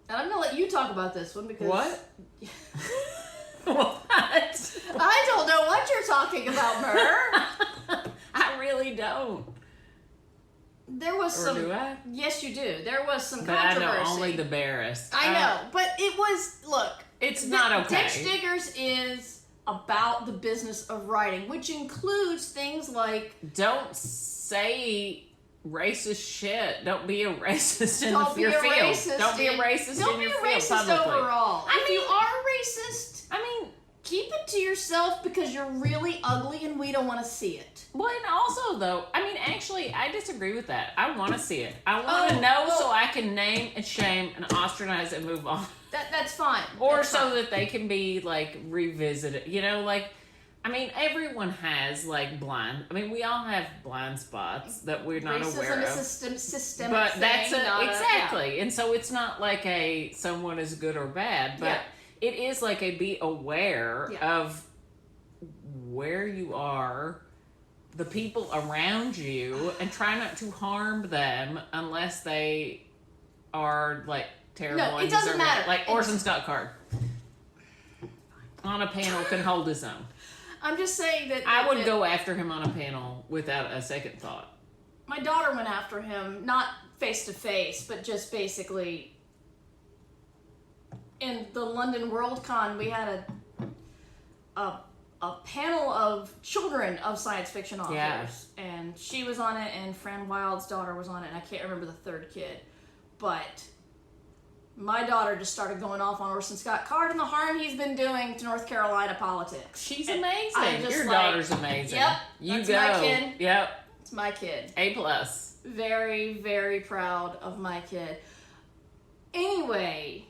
And I'm gonna let you talk about this one because What? What? I don't know what you're talking about, Mur. I really don't. There was Or some. do I? Yes, you do. There was some But I controversy. know only the barest. I know, but it was. Look, It's not okay. Ditch Diggers is about the business of writing, which includes things like Don't say racist shit. Don't be a racist in don't be your a field. racist. Don't be a racist Don't in be your a field racist publicly. overall. I If mean- you are racist, I mean, keep it to yourself because you're really ugly and we don't want to see it. well, and also though, I mean, actually, I disagree with that. I want to see it. I want to Oh, know well- so I can name and shame and ostracize and move on. That's fine. Or That's so fine. that they can be like revisited. You know, like, I mean, everyone has like we all have blind spots that we're not racism aware is of. a systemic But thing, that's not exactly, and so it's not like someone is good or bad, but Yeah. it is like be aware Yeah. of where you are, the people around you, and try not to harm them unless they are like terrible. No, it and doesn't deserving. matter. Like Orson Scott Card on a panel can hold his own. I'm just saying that I would that go after him on a panel without a second thought. my daughter went after him, not face to face, but just basically in the London World Con. We had a panel of children of science fiction authors, Yeah. and she was on it, and Fran Wild's daughter was on it, and I can't remember the third kid, but my daughter just started going off on Orson Scott Card and the harm he's been doing to North Carolina politics. She's And amazing. I'm just Your like, daughter's amazing. Yep, You that's go. my kid. Yep. It's my kid. A+. Very, very proud of my kid. Anyway,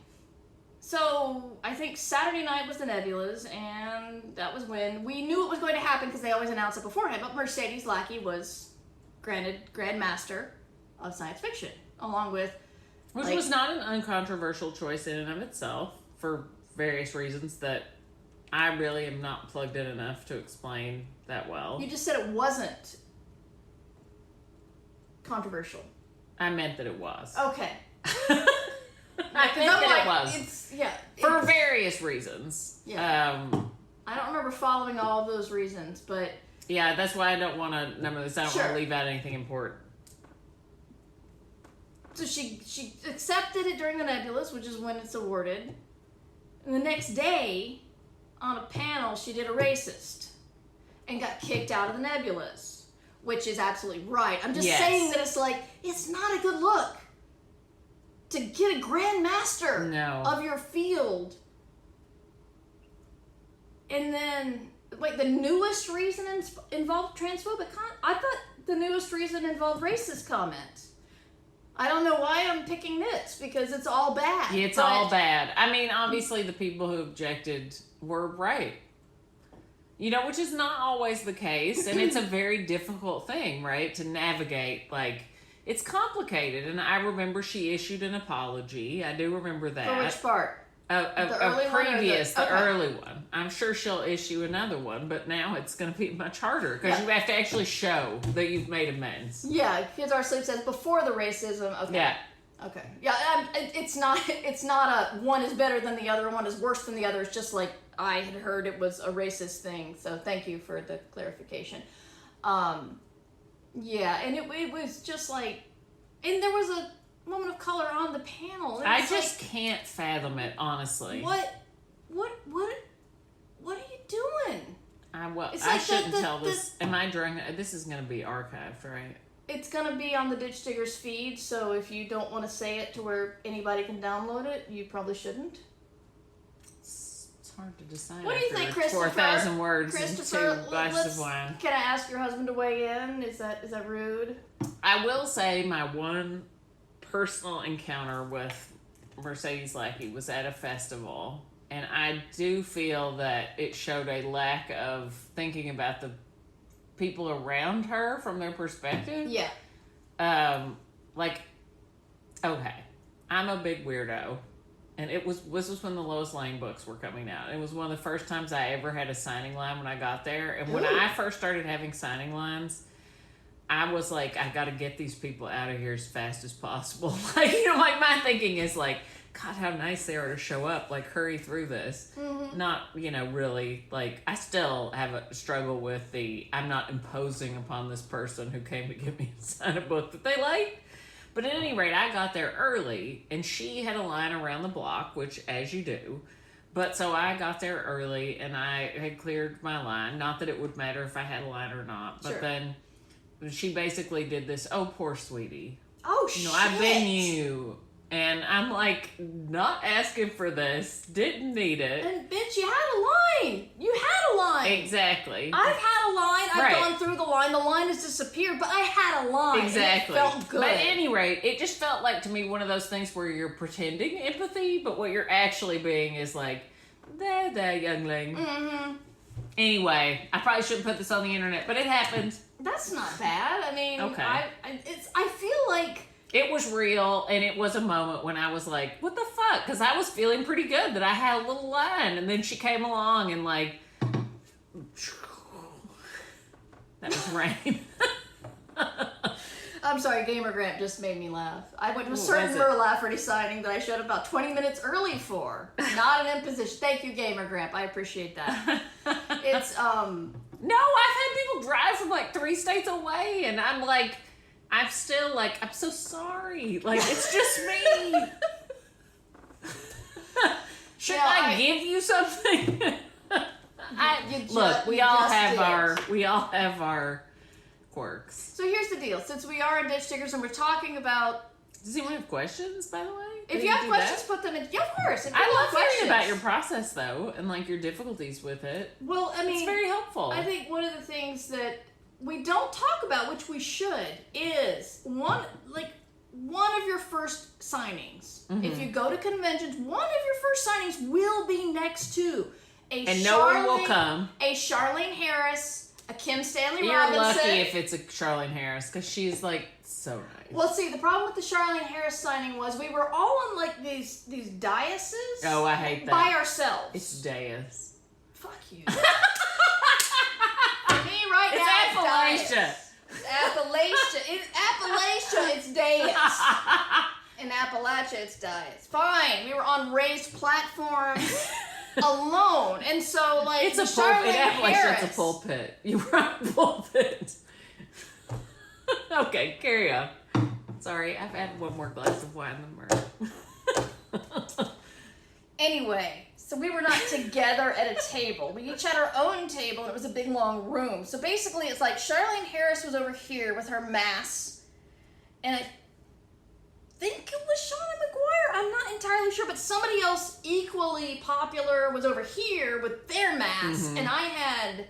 so I think Saturday night was the Nebulas, and that was when we knew it was going to happen because they always announce it beforehand. But Mercedes Lackey was granted Grandmaster of Science Fiction, along with Which like- was not an uncontroversial choice in and of itself for various reasons that I really am not plugged in enough to explain that well. you just said it wasn't controversial. I meant that it was. Okay. I meant that it was. It's yeah. For it's- various reasons. Yeah. I don't remember following all of those reasons, but Yeah, that's why I don't want to number this. I don't want Sure. to leave out anything important. so she accepted it during the Nebulas, which is when it's awarded. And the next day, on a panel, she did a racist and got kicked out of the Nebulas, which is absolutely right. I'm just Yes. saying that it's not a good look to get a grandmaster No. of your field. And then, like, the newest reason involved transphobic I thought the newest reason involved racist comments. I don't know why I'm picking this, because it's all bad. It's but- all bad. I mean, obviously, the people who objected were right. You know, which is not always the case, and it's a very difficult thing, right, to navigate. Like, it's complicated, and I remember she issued an apology. I do remember that. For which part? The early one or Previous, the- the okay. early one. I'm sure she'll issue another one, but now it's going to be much harder because Yeah. you have to actually show that you've made amends. Yeah, Kids Are Asleep says before the racism. Okay. Yeah. Okay. Yeah, it's not a one is better than the other, one is worse than the other. It's just like I had heard it was a racist thing. So thank you for the clarification. Yeah, and it was just like, and there was a woman of color on the panel. And I it's just can't fathom it, honestly. like, what are you doing? It's I like shouldn't the- tell this. Am I during? This is going to be archived, right? It's gonna be on the Ditch Diggers feed, so if you don't want to say it to where anybody can download it, you probably shouldn't. It's hard to decide. What do you after think, Christopher? 4,000 words and Christopher, 2 glasses of wine. Can I ask your husband to weigh in? Is that rude? I will say my one personal encounter with Mercedes Lackey was at a festival, and I do feel that it showed a lack of thinking about the people around her from their perspective. Yeah. Like, okay, I'm a big weirdo, and this was when the Lois Lane books were coming out. It was one of the first times I ever had a signing line when I got there, and when Ooh. I first started having signing lines, I was like, I got to get these people out of here as fast as possible. Like, like my thinking is like, God, how nice they are to show up. Like, hurry through this. Mm-hmm. Not, really, like, I still have a struggle with I'm not imposing upon this person who came to get me to sign a book that they like. But at any rate, I got there early, and she had a line around the block, which, as you do. But so I got there early, and I had cleared my line. Not that it would matter if I had a line or not. But then she basically did this, oh, poor sweetie. Oh, shit. I've been you. And I'm like, not asking for this. Didn't need it. And bitch, you had a line. You had a line. Exactly. I've had a line. I've Right. gone through the line. The line has disappeared, but I had a line. Exactly. And it felt good. But at any rate, it just felt like to me one of those things where you're pretending empathy, but what you're actually being is like, there, youngling. Mm-hmm. Anyway, I probably shouldn't put this on the internet, but it happened. That's not bad. I mean, Okay. I feel like... It was real, and it was a moment when I was like, what the fuck? Because I was feeling pretty good that I had a little line, and then she came along and like, that was rain. I'm sorry, Gamer Grant just made me laugh. I went to a What certain was it? Myrtle Lafferty signing that I showed up about 20 minutes early for. Not an imposition. Thank you, Gamer Grant. I appreciate that. It's, No, I've had people drive from like 3 states away, and I'm like, I'm still like, I'm so sorry. Like, it's just me. Should I give you something? Look, we all have our quirks. So here's the deal. Since we are in Ditch Diggers and we're talking about... Does anyone have questions, by the way? If you have questions, put them in... Yeah, of course. If you I have love hearing questions. about your process, though, and like your difficulties with it. Well, I mean... It's very helpful. I think one of the things that we don't talk about, which we should, is one of your first signings. Mm-hmm. If you go to conventions, one of your first signings will be next to no one will come. A Charlene Harris, a Kim Stanley You're Robinson. lucky if it's a Charlene Harris, because she's like so nice. Well, see, the problem with the Charlene Harris signing was we were all on like these daises. Oh, I hate that. By ourselves. It's dais. Fuck you. For me, right It's now, Appalachia. It's Appalachia. It's Appalachia. It's dais. In Appalachia, it's dais. Fine. We were on raised platforms. Alone, and so like It's a Charlene pulpit. In Appalachia, Harris. it's a pulpit. You were on a pulpit. Okay, carry on. Sorry, I've had one more glass of wine than Myrtle. Anyway, so we were not together at a table. We each had our own table, and it was a big long room. So basically, it's like Charlene Harris was over here with her mass, and I think it was Shauna McGuire. I'm not entirely sure, but somebody else equally popular was over here with their mask, and I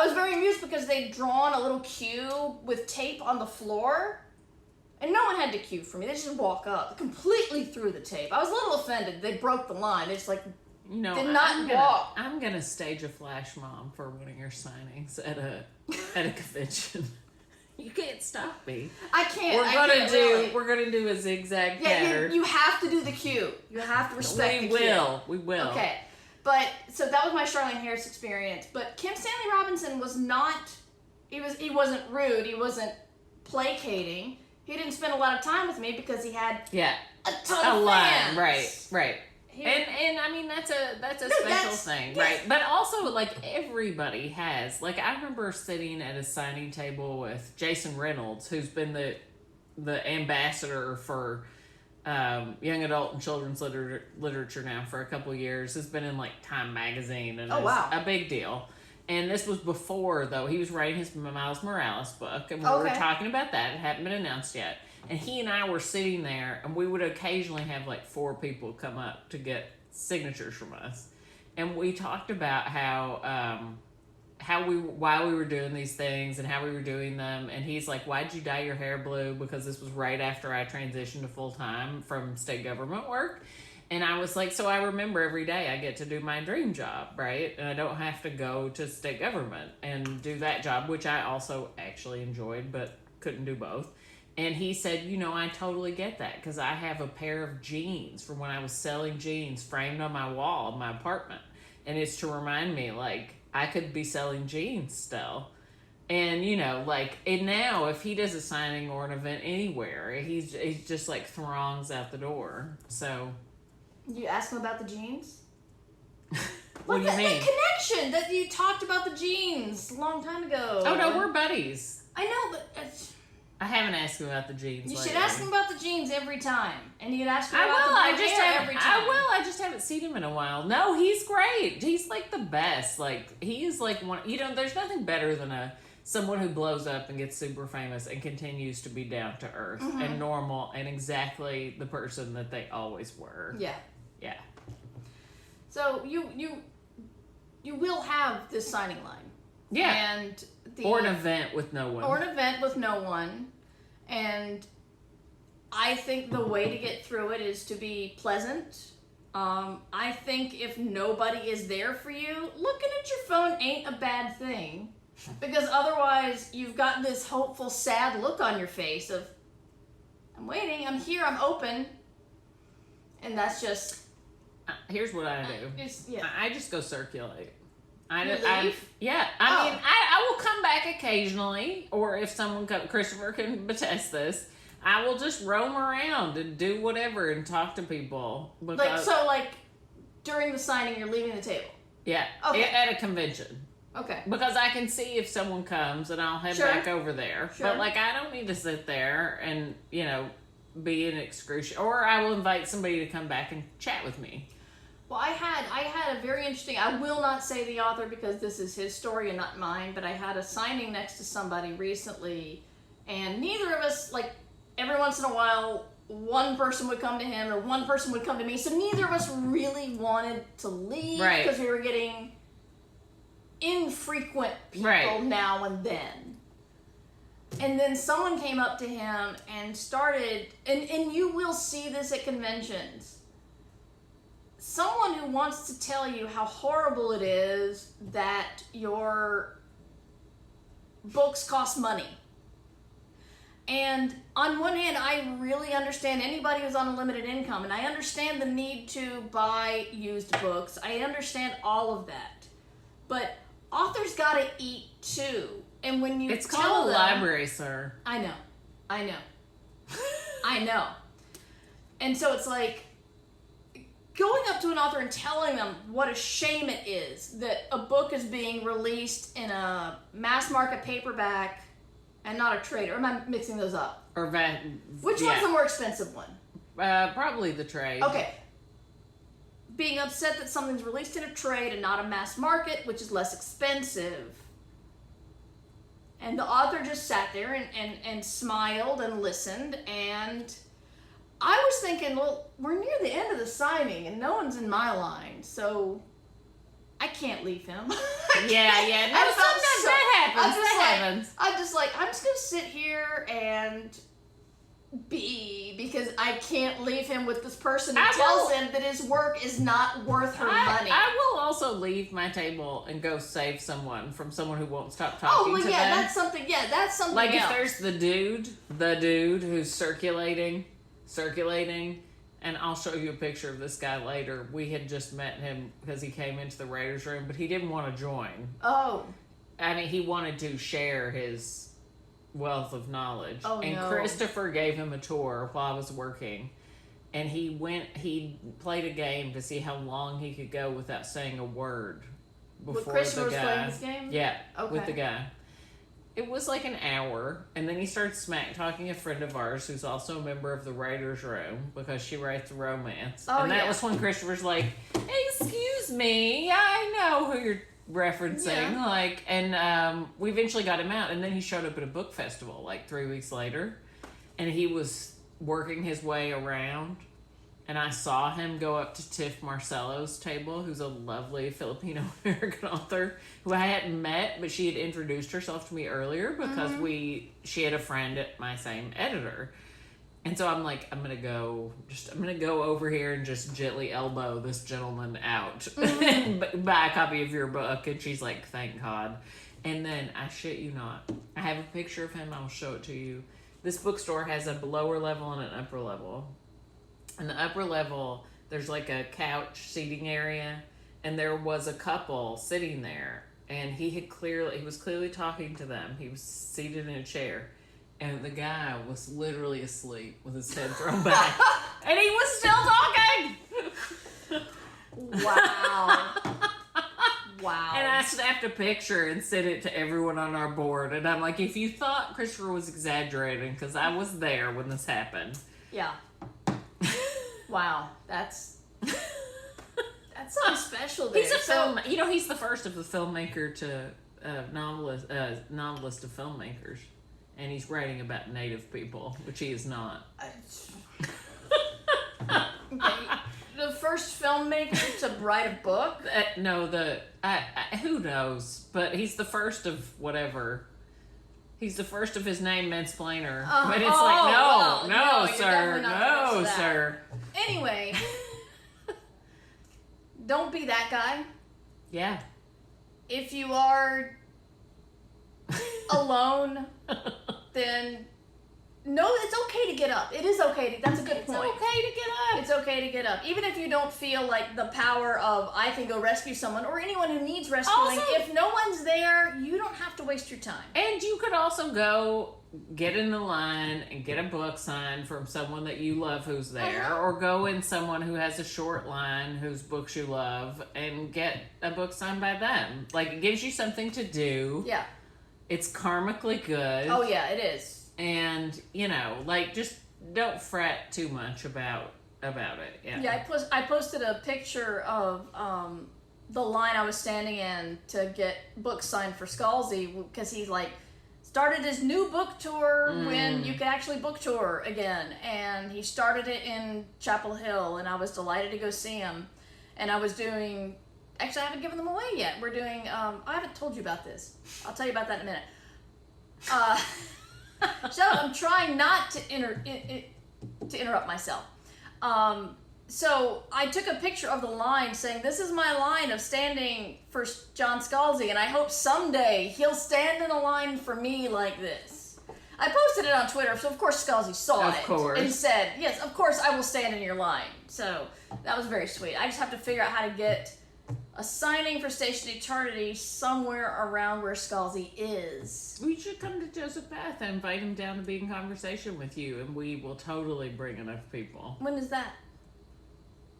was very amused because they'd drawn a little cue with tape on the floor, and no one had to cue for me. They just walk up completely through the tape. I was a little offended. They broke the line. They just like did not walk. I'm gonna stage a flash mom for one of your signings at a convention. You can't stop me. I can't. We're gonna do a zigzag pattern. You have to do the cue. You have to respect the cue. We will. Okay. But so that was my Charlene Harris experience. But Kim Stanley Robinson was not. He wasn't rude. He wasn't placating. He didn't spend a lot of time with me because he had a ton of fans. Right. And I mean that's a special thing, right? But also like everybody has. Like I remember sitting at a signing table with Jason Reynolds, who's been the ambassador for young adult and children's literature now for a couple of years. Has been in like Time magazine and a big deal. And this was before though he was writing his Miles Morales book, and we were talking about that. It hadn't been announced yet. And he and I were sitting there, and we would occasionally have like 4 people come up to get signatures from us. And we talked about why we were doing these things and how we were doing them. And he's like, "Why'd you dye your hair blue?" Because this was right after I transitioned to full time from state government work. And I was like, so I remember every day I get to do my dream job, right? And I don't have to go to state government and do that job, which I also actually enjoyed, but couldn't do both. And he said, I totally get that because I have a pair of jeans from when I was selling jeans framed on my wall of my apartment. And it's to remind me, like, I could be selling jeans still. And, you know, like, and now if he does a signing or an event anywhere, he's just, like, throngs out the door. So. You ask him about the jeans? What do you mean? The connection that you talked about the jeans a long time ago. Oh, no, we're buddies. I know, but... I haven't asked him about the jeans. You lately. should ask him about the jeans every time. And you'd ask him about I the hair every time. I just haven't seen him in a while. No, he's great. He's, like, the best. Like, he is, like, one... You know, there's nothing better than someone who blows up and gets super famous and continues to be down to earth and normal and exactly the person that they always were. Yeah. Yeah. So you will have this signing line. Yeah. And or an event with no one. Or an event with no one. And I think the way to get through it is to be pleasant. I think if nobody is there for you, looking at your phone ain't a bad thing. Because otherwise, you've got this hopeful, sad look on your face of, I'm waiting, I'm here, I'm open. And that's just... Here's what I do. I just go circulate. I mean, I will come back occasionally, or if someone Christopher can attest this, I will just roam around and do whatever and talk to people. Because, like, during the signing, you're leaving the table? Yeah. Okay. At a convention. Okay. Because I can see if someone comes and I'll head back over there. Sure. But, like, I don't need to sit there and, you know, be an excruciating... Or I will invite somebody to come back and chat with me. Well, I had a very interesting... I will not say the author because this is his story and not mine, but I had a signing next to somebody recently, and neither of us, like, every once in a while, one person would come to him or one person would come to me, so neither of us really wanted to leave because we were getting infrequent people now and then. And then someone came up to him and started, and you will see this at conventions, someone who wants to tell you how horrible it is that your books cost money. And on one hand, I really understand anybody who's on a limited income, and I understand the need to buy used books. I understand all of that. But authors gotta eat too. And when you It's called a library, sir. I know. I know. And so it's like, going up to an author and telling them what a shame it is that a book is being released in a mass market paperback and not a trade. Or am I mixing those up? Which one's the more expensive one? Probably the trade. Okay. Being upset that something's released in a trade and not a mass market, which is less expensive. And the author just sat there and smiled and listened, and I was thinking, well, we're near the end of the signing and no one's in my line, so I can't leave him. No, sometimes that happens. I'm just gonna sit here and be, because I can't leave him with this person who tells him that his work is not worth her money. I will also leave my table and go save someone from someone who won't stop talking to them. That's something like else. If there's the dude who's circulating, and I'll show you a picture of this guy later. We had just met him because he came into the writer's room, but he didn't want to join. Oh. I mean, he wanted to share his wealth of knowledge. Oh, and no. Christopher gave him a tour while I was working. And he played a game to see how long he could go without saying a word before Christopher the was guy. playing this game? Yeah, Okay. with the guy. It was like an hour, and then he started smack talking a friend of ours who's also a member of the writer's room because she writes romance. Oh, and that was when Christopher's like, "Excuse me, I know who you're referencing." Yeah. We eventually got him out, and then he showed up at a book festival like 3 weeks later, and he was working his way around. And I saw him go up to Tiff Marcello's table, who's a lovely Filipino-American author who I hadn't met, but she had introduced herself to me earlier because she had a friend at my same editor. And so I'm like, I'm going to go over here and just gently elbow this gentleman out and buy a copy of your book. And she's like, thank God. And then, I shit you not, I have a picture of him. I'll show it to you. This bookstore has a lower level and an upper level. In the upper level, there's like a couch seating area, and there was a couple sitting there, and he was clearly talking to them. He was seated in a chair, and the guy was literally asleep with his head thrown back, and he was still talking. Wow. Wow. And I snapped a picture and sent it to everyone on our board, and I'm like, if you thought Christopher was exaggerating, because I was there when this happened. Yeah. Wow. That's something special there. He's a film. You know, he's the first of the filmmaker to novelist of filmmakers, and he's writing about Native people, which he is not. Okay. The first filmmaker to write a book? Who knows? But he's the first of whatever. He's the first of his name, Mansplainer. But it's no, sir. No, sir. Anyway, don't be that guy. Yeah. If you are alone, then no, it's okay to get up. It is okay. That's a good point. It's okay to get up. It's okay to get up. Even if you don't feel like the power of, I can go rescue someone, or anyone who needs rescuing, Also, if no one's there, you don't have to waste your time. And you could also go get in the line and get a book signed from someone that you love who's there, or go in someone who has a short line whose books you love and get a book signed by them. Like, it gives you something to do. Yeah. It's karmically good. Oh, yeah, it is. And, you know, like, just don't fret too much about it. Yeah, I posted a picture of the line I was standing in to get books signed for Scalzi, because he like started his new book tour when you could actually book tour again, and he started it in Chapel Hill, and I was delighted to go see him. And I was doing, actually I haven't given them away yet. We're doing I haven't told you about this. I'll tell you about that in a minute. So I'm trying not to interrupt myself. So I took a picture of the line saying, this is my line of standing for John Scalzi, and I hope someday he'll stand in a line for me like this. I posted it on Twitter, so of course Scalzi saw it and said, yes, of course I will stand in your line. So that was very sweet. I just have to figure out how to get a signing for Station Eternity somewhere around where Scalzi is. We should come to Joseph Path and invite him down to be in conversation with you, and we will totally bring enough people. When is that?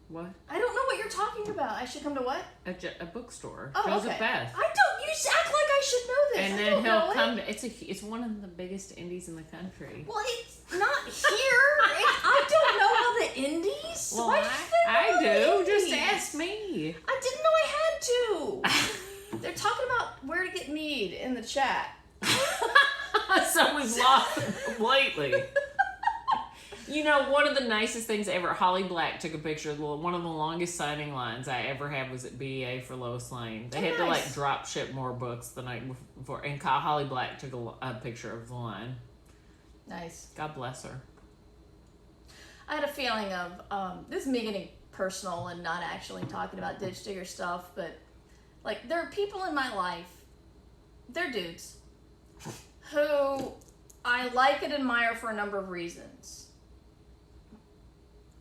What? I don't know what you're talking about. I should come to what? A bookstore. Oh, Joseph okay. Path. I don't. You act like I should know this. And then he'll come to. It's one of the biggest indies in the country. Well, it's not here. I don't know all the indies. Well, Why I do. indies? Just ask me. I didn't know I had to. They're talking about where to get mead in the chat. So we've lost it completely. You know, one of the nicest things ever, Holly Black took a picture. One of the longest signing lines I ever had was at BEA for Lois Lane. They had to like drop ship more books the night before, and Holly Black took a picture of the line. Nice. God bless her. I had a feeling of this is me getting personal and not actually talking about Ditch Digger stuff, but like there are people in my life, they're dudes, who I like and admire for a number of reasons.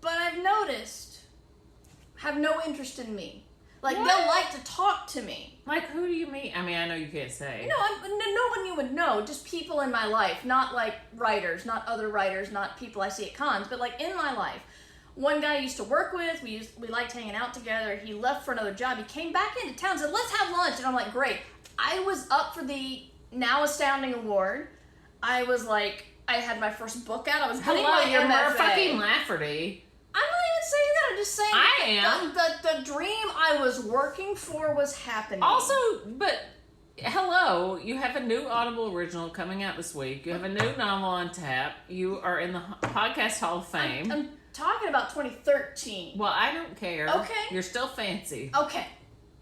But I've noticed have no interest in me. Like, they'll like to talk to me. Like, who do you mean? I mean, I know you can't say. No, no one you would know. Just people in my life. Not, like, writers. Not other writers. Not people I see at cons. But, like, in my life. One guy I used to work with. We liked hanging out together. He left for another job. He came back into town and said, let's have lunch. And I'm like, great. I was up for the Now Astounding Award. I was, like, I had my first book out. I was getting my you're MFA. fucking Lafferty. I'm not even saying that. I'm just saying I am. The dream I was working for was happening. Also, but hello, you have a new Audible original coming out this week. You have a new novel on tap. You are in the Podcast Hall of Fame. I'm talking about 2013. Well, I don't care. Okay. You're still fancy. Okay.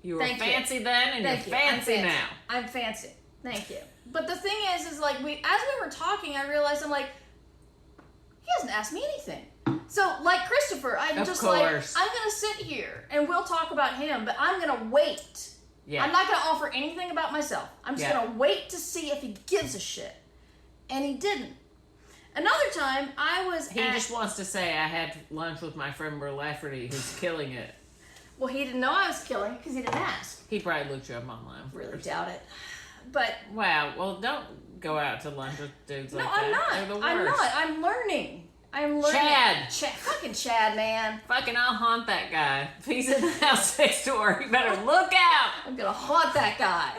You were fancy then, and you're fancy now. I'm fancy. Thank you. But the thing is like as we were talking, I realized I'm like, he hasn't asked me anything. So, like Christopher, I'm just like, I'm going to sit here and we'll talk about him, but I'm going to wait. Yeah. I'm not going to offer anything about myself. I'm just going to wait to see if he gives a shit. And he didn't. Another time, I was He just wants to say, I had lunch with my friend Burr Lafferty, who's killing it. Well, he didn't know I was killing because he didn't ask. He probably looked you up online Really first. doubt it. But Wow. Well, don't go out to lunch with dudes no, like I'm that. not. They're the worst. I'm not. I'm learning. Chad. Fucking Chad, man. Fucking, I'll haunt that guy. If he's in the house next door, you better look out. I'm gonna haunt that guy.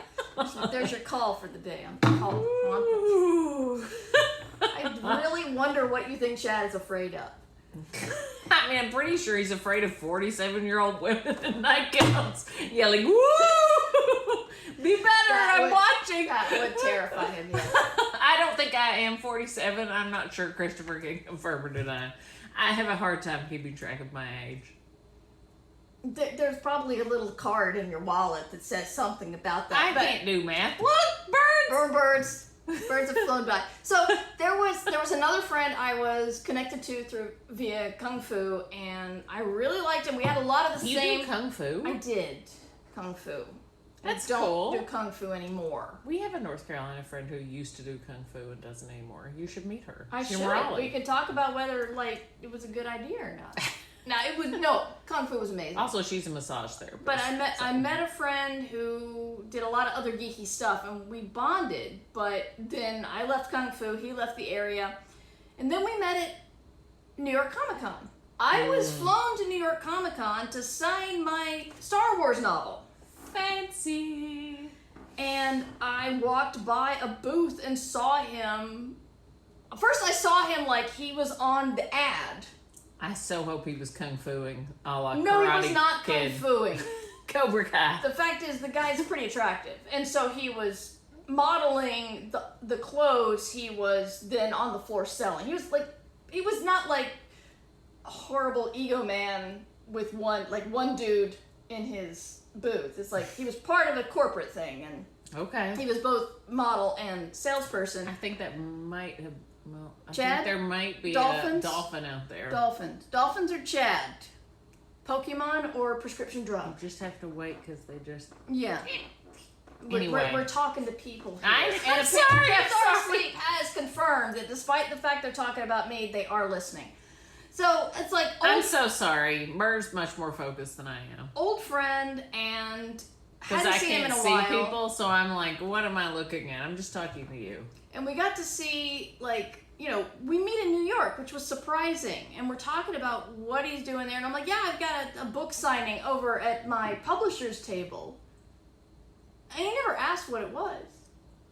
So there's your call for the day. I'm called haunt. I really wonder what you think Chad is afraid of. I mean, I'm pretty sure he's afraid of 47-year-old women in nightgowns yelling, "Woo! Be better, I'm watching." That would terrify him, yeah. I don't think I am 47. I'm not sure Christopher can confirm or deny. I have a hard time keeping track of my age. There's probably a little card in your wallet that says something about that. I can't do math. Look, birds! Birds. Birds have flown by. So there was another friend I was connected to via Kung Fu, and I really liked him. We had a lot of the You same. do Kung Fu? I did Kung Fu. That's I don't cool. do Kung Fu anymore. We have a North Carolina friend who used to do Kung Fu and doesn't anymore. You should meet her. I She's should. in Raleigh. We could talk about whether it was a good idea or not. Kung Fu was amazing. Also, she's a massage therapist. But I met a friend who did a lot of other geeky stuff, and we bonded. But then I left Kung Fu, he left the area, and then we met at New York Comic Con. I was flown to New York Comic Con to sign my Star Wars novel. Fancy. And I walked by a booth and saw him. First, I saw him like he was on the ad. I so hope he was kung fuing a la No, Karate he was not Kid. kung fuing. Cobra Kai. The fact is, the guy's pretty attractive, and so he was modeling the clothes he was then on the floor selling. He was not like a horrible ego man with one dude in his booth. It's like he was part of a corporate thing, and Okay. he was both model and salesperson. I think that might have. Well, I Chad? think there might be Dolphins? a dolphin out there. Dolphins or Chad? Pokemon or prescription You drugs? just have to wait because they just. Yeah. Anyway. We're talking to people here. I'm and sorry, Jeff I'm sorry. Starfleet has confirmed that despite the fact they're talking about me, they are listening. So it's like I'm so sorry. Murr's much more focused than I am. old friend, and Because hadn't I seen him can't in a see while. people, so I'm like, what am I looking at? I'm just talking to you. And we got to see, we meet in New York, which was surprising. And we're talking about what he's doing there. And I'm like, yeah, I've got a book signing over at my publisher's table. And he never asked what it was.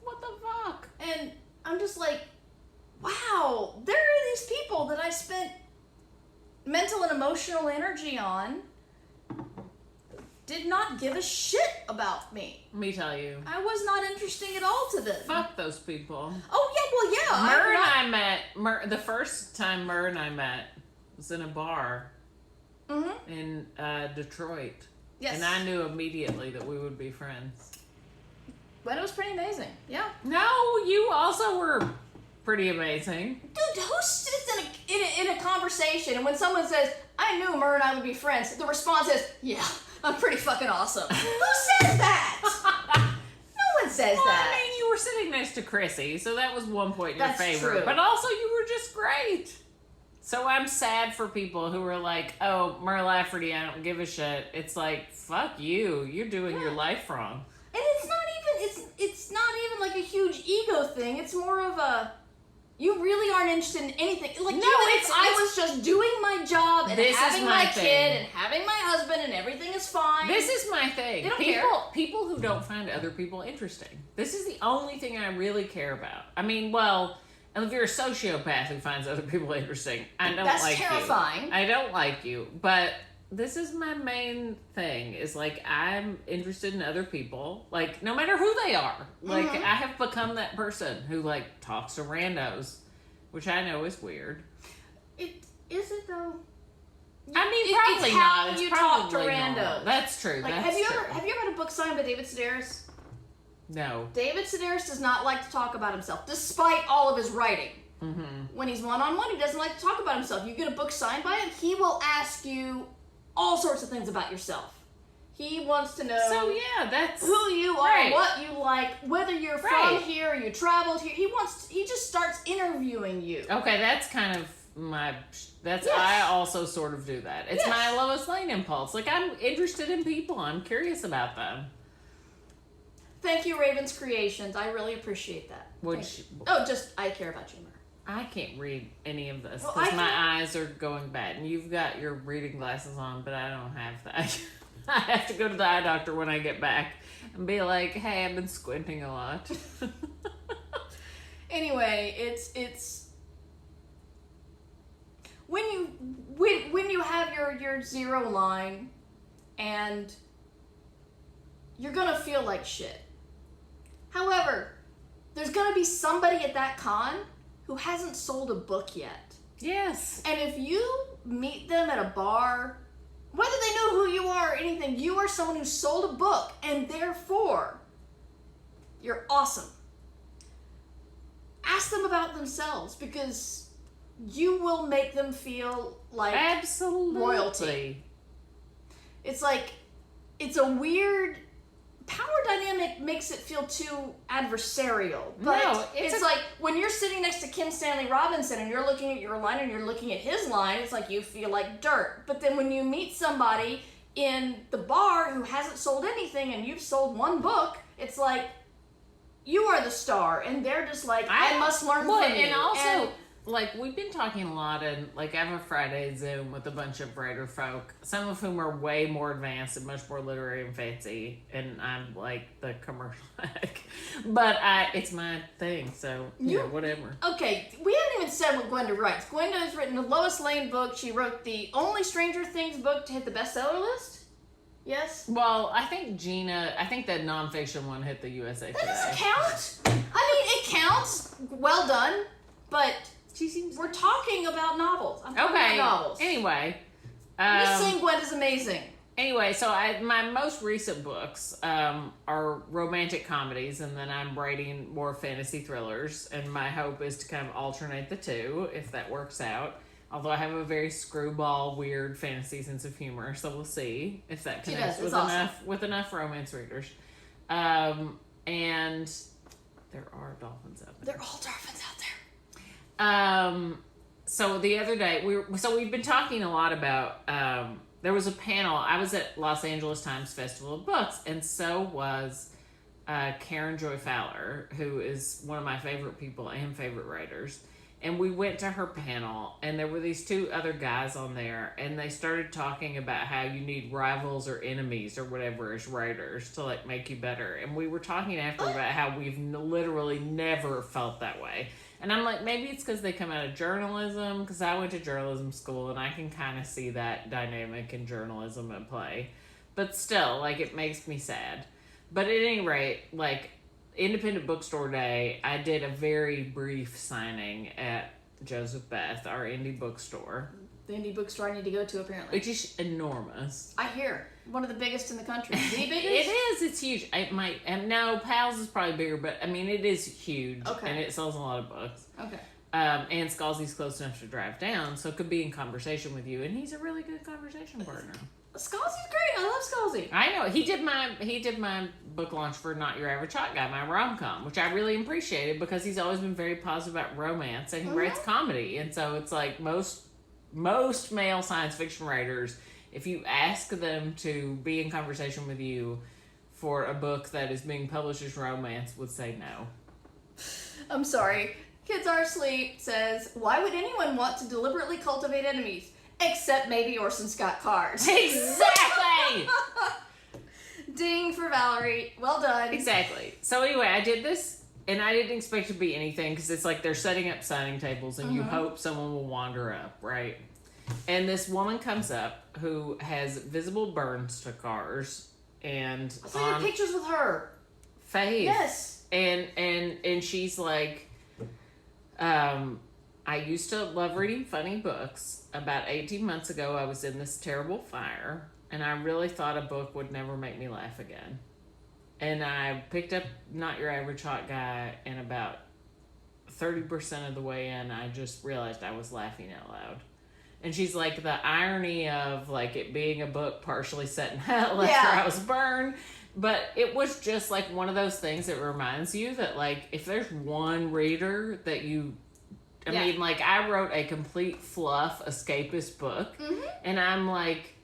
What the fuck? And I'm just like, wow, there are these people that I spent mental and emotional energy on, did not give a shit about me. Let me tell you. I was not interesting at all to them. Fuck those people. Oh, yeah, Murr and I'm I met, the first time Murr and I met was in a bar in Detroit. Yes. And I knew immediately that we would be friends. But it was pretty amazing. Yeah. No, you also were pretty amazing. Dude, who sits in a conversation and when someone says, I knew Murr and I would be friends, the response is, yeah, I'm pretty fucking awesome. Who says that? No one says Well, that. I mean, you were sitting next to Chrissy, so that was one point in your That's favor. true. But also, you were just great. So I'm sad for people who are like, oh, Murr Lafferty, I don't give a shit. It's like, fuck you. You're doing your life wrong. And it's not even like a huge ego thing. It's more of a, you really aren't interested in anything. Like, No, even if it's- I was just doing my job and This is having my my thing. kid and having my husband and everything is fine. This is my thing. They don't People who don't find other people interesting. This is the only thing I really care about. I mean, well, if you're a sociopath who finds other people interesting, I don't That's like terrifying. you. I don't like you. But this is my main thing, is like, I'm interested in other people, like, no matter who they are. Like, I have become that person who, like, talks to randos, which I know is weird. Is it though? I mean, It's probably how not. It's you talk to probably randos. normal. That's true. Like, That's have you true. ever had a book signed by David Sedaris? No. David Sedaris does not like to talk about himself, despite all of his writing. When he's one-on-one, he doesn't like to talk about himself. You get a book signed by him, he will ask you all sorts of things about yourself. He wants to know So yeah, that's who you are, right. what you like, whether you're Right. from here, or you traveled here. He just starts interviewing you. Okay, that's kind of That's Yes. I also sort of do that. It's Yes. my Lois Lane impulse. Like, I'm interested in people. I'm curious about them. Thank you, Raven's Creations. I really appreciate that. Which I care about humor. I can't read any of this Well, because I my can't- eyes are going bad. And you've got your reading glasses on, but I don't have that. I have to go to the eye doctor when I get back and be like, "Hey, I've been squinting a lot." Anyway, it's when you have your zero line, and you're gonna feel like shit. However, there's gonna be somebody at that con who hasn't sold a book yet. Yes. And if you meet them at a bar, whether they know who you are or anything, you are someone who sold a book, and therefore, you're awesome. Ask them about themselves, because you will make them feel like Absolutely. royalty. It's like, it's a weird... Power dynamic makes it feel too adversarial. But No, it's like when you're sitting next to Kim Stanley Robinson and you're looking at your line and you're looking at his line, it's like you feel like dirt. But then when you meet somebody in the bar who hasn't sold anything and you've sold one book, it's like you are the star, and they're just like, I must learn from you. And also, like, we've been talking a lot, and like, I have a Friday Zoom with a bunch of writer folk, some of whom are way more advanced and much more literary and fancy, and I'm like the commercial hack. But it's my thing, so whatever. Okay, we haven't even said what Gwenda writes. Gwenda has written the Lois Lane book. She wrote the only Stranger Things book to hit the bestseller list. Yes? Well, I think that nonfiction one hit the USA Today. That doesn't count. I mean, it counts. Well done. But She seems... we're talking about novels. I'm talking Okay. about novels. Anyway. I'm just saying Gwenda's amazing. Anyway, so my most recent books are romantic comedies, and then I'm writing more fantasy thrillers, and my hope is to kind of alternate the two, if that works out. Although I have a very screwball, weird fantasy sense of humor, so we'll see if that connects with enough romance readers. And there are dolphins out there. They're all dolphins out there. So the other day we've been talking a lot about there was a panel. I was at Los Angeles Times Festival of Books, and so was Karen Joy Fowler, who is one of my favorite people and favorite writers. And we went to her panel, and there were these two other guys on there, and they started talking about how you need rivals or enemies or whatever as writers to like make you better. And we were talking after about how we've literally never felt that way. And I'm like, maybe it's because they come out of journalism, because I went to journalism school, and I can kind of see that dynamic in journalism at play. But still, like, it makes me sad. But at any rate, like, Independent Bookstore Day, I did a very brief signing at Joseph Beth, our indie bookstore. The indie bookstore I need to go to, apparently. Which is enormous. I hear. One of the biggest in the country. The biggest? It is. It's huge. It might, and no, Pal's is probably bigger, but I mean, it is huge. Okay. And it sells a lot of books. Okay. And Scalzi's close enough to drive down, so could be in conversation with you, and he's a really good conversation partner. Scalzi's great. I love Scalzi. I know. He did my book launch for Not Your Average Hot Guy, my rom-com, which I really appreciated because he's always been very positive about romance, and he writes comedy, and so it's like most male science fiction writers, if you ask them to be in conversation with you for a book that is being published as romance, would say no. I'm sorry. Kids Are Asleep says, why would anyone want to deliberately cultivate enemies? Except maybe Orson Scott Card. Exactly! Ding for Valerie. Well done. Exactly. So anyway, I did this, and I didn't expect it to be anything, because it's like they're setting up signing tables, and you hope someone will wander up, right? And this woman comes up who has visible burns to cars, and I saw your pictures with her. Face. Yes. And she's like, I used to love reading funny books. About 18 months ago, I was in this terrible fire, and I really thought a book would never make me laugh again. And I picked up Not Your Average Hot Guy, and about 30% of the way in, I just realized I was laughing out loud. And she's like, the irony of like it being a book partially set in hell after I was burned. But it was just like one of those things that reminds you that like if there's one reader that you I Yeah. mean, like, I wrote a complete fluff escapist book, and I'm like,